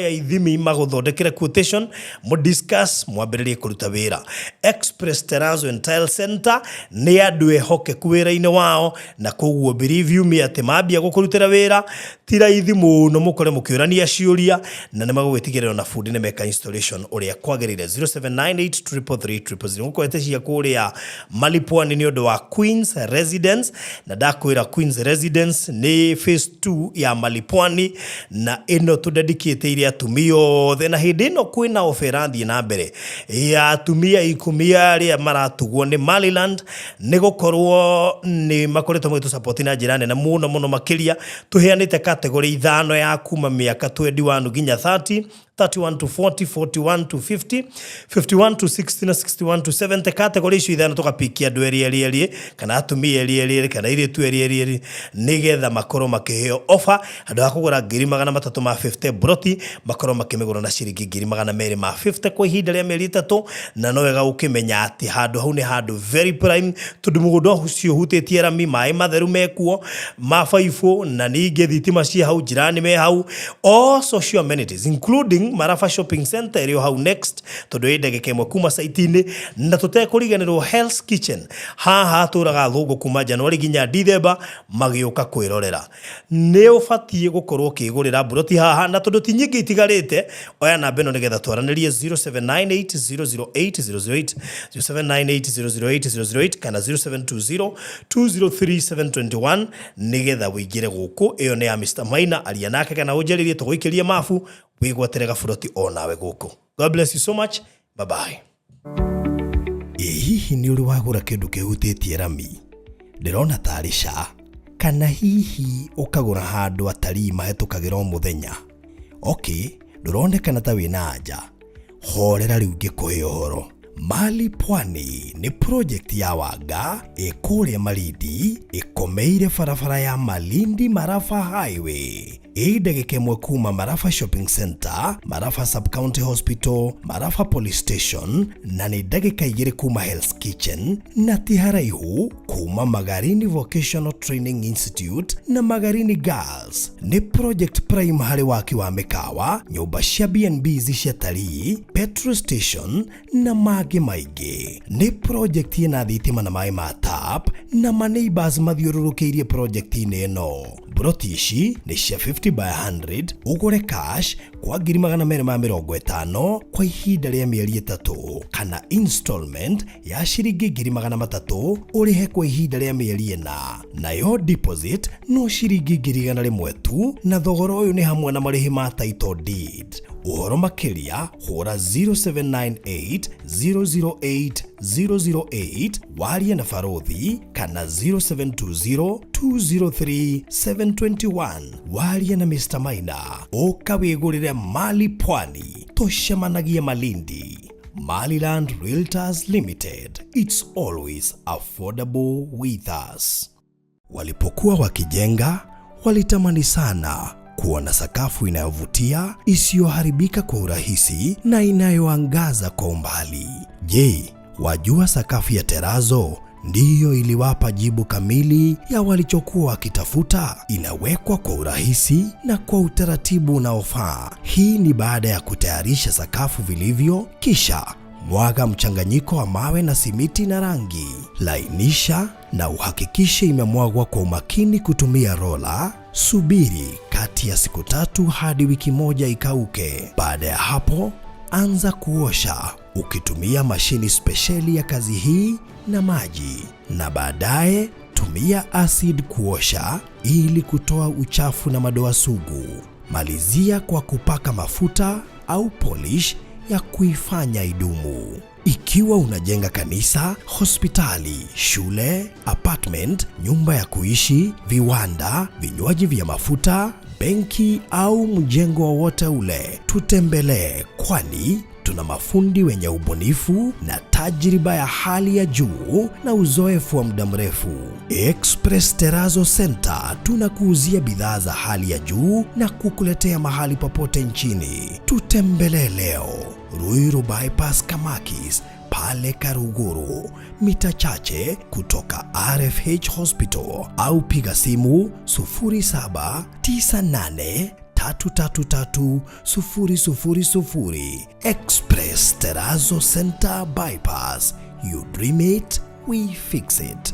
ithimi maguthondekere quotation mo discuss mwambiririe kuruta wira Express Terrazzo and Tile Center ni andu ehoke kwira-ini wao na koguo believe you me ati mambia gukurutira wira tiraithi muno mukore mukiurania ciuria na nä magågätigä na fundi nä meka installation å rä a kwagä 0798333300 gå cia kå rä a Malipwani nä å ndå wa Queens Residence na ndakwä ra Queens Residence nä phase 2 ya Malipwani na ä no tå dedicateire atumia othe na hä ndä ä no kwä na ofera thiä na mbere ya atumia 10 arä a maratugwo nä Maryland nä gå korwo nä makoretwo magä tå support na njä ra nene muno muno makä tå heanä te kategori 5 ya kuma mä aka 21 nginya 30 31 to 40, 41 to 50, 51 to 60 na 61 to 70 category icio ithano tukapikia andu eri kana atumia eri kana iritu eri nigetha makorwo makiheo offer andu akugura 350 broti makorwo makimigura na ciringi 250 kwa ihinda ria mieri 3 na no wega ukimenya ati handu hau ni handu very prime tundu mugundo ucio hutitie rami mai matheru mekuo mabaibũ na ninge thitima cia hau jirani me hau all social amenities including Marafa Shopping Center ĩrĩ hau next tondu ĩ ndagĩka ĩmwe kuma site-inĩ na tũtekũriganĩrwo Hell's Kitchen haha tũraga thũngũ kuma January nginya December magĩũka kwĩrorera nĩ ũbatiĩ gũkorwo ũkĩgũrĩra broti haha na tondu ti nyingĩ itigarĩte oya namba ĩno nĩgetha twaranĩrie 0798008008 0798008008 kana 0720203721 nĩgetha wĩingĩre gũkũ ĩyo nĩ ya Mr. Maina aria nake kana ũnjarĩrie tũgũikĩrie mabu wigwaterega buroti onawe guku. God bless you so much. Bye bye. Hihi ni uri wagura kindu kihutitie rami ndirona tarisha kana hihi ukagura handu atari mahitukagira muthenya okay nduronekana ta wina anja horera riu ngikuhe uhoro Malipwani ni project ya Wanga ikuria Malindi ikomeire barabara ya Malindi Marafa Highway ndagĩka ĩmwe kuma Marafa Shopping Center, Marafa Sub-County Hospital, Marafa Police Station na nĩ ndagĩka 2 kuma Hell's Kitchen na ti haraihu kuma Magarini Vocational Training Institute na Magarini Girls. Nĩ project prime harĩ waki wa mĩkawa, nyũmba cia B&Bs cia talii, petrol station na mangĩ maingĩ. Nĩ project ĩna thitima na maĩ ma tap na ma-neighbors mathiũrũrũkĩirie project-inĩ ĩno. Broti ici nĩ cia 50 by 100 ugure cash kwa 250 kwa ihinda rĩa mieri 3 kana installment ya ciringi 300 urihe kwa ihinda rĩa mieri 4 nayo deposit no ciringi 100 tu na thogora uyu ni hamwe na marĩhi ma title deed. Uhoro makiria hura 0798008008 warie na Farothi kana 0720203721 warie na Mr. Maina ukawigurire Malipwani tucemanagie Malindi. Maliland Realtors Limited, it's always affordable with us. Walipokuwa wakijenga walitamani sana kuona sakafu inayovutia, isiyoharibika kwa urahisi na inayoangaza kwa umbali. Je, wajua sakafu ya Terazo ndiyo iliwapa jibu kamili ya walichokuwa wakitafuta? Inawekwa kwa urahisi na kwa utaratibu unaofaa. Hii ni baada ya kutayarisha sakafu vilivyo, kisha mwaga mchanganyiko wa mawe na simiti na rangi. Lainisha na uhakikishe imemwagwa kwa umakini kutumia rola. Subiri kati ya siku 3 hadi wiki 1 ikauke. Baada ya hapo, anza kuosha ukitumia mashini spesheli ya kazi hii na maji, na baadaye tumia acid kuosha ili kutoa uchafu na madoa sugu. Malizia kwa kupaka mafuta au polish ya kuifanya idumu. Ikiwa unajenga kanisa, hospitali, shule, apartment, nyumba ya kuishi, viwanda, vinywaji vya mafuta, benki au mjengo wowote ule, tutembelee, kwani tuna mafundi wenye ubunifu na tajriba ya hali ya juu na uzoefu wa muda mrefu. Express Terazo Center tunakuuzia bidhaa za hali ya juu na kukuletea mahali popote nchini. Tutembelee leo, Ruiru Bypass Kamakis, pale Karuguru, mita chache kutoka RFH Hospital, au piga simu 0798333000. Express Terazo Center Bypass, you dream it, we fix it.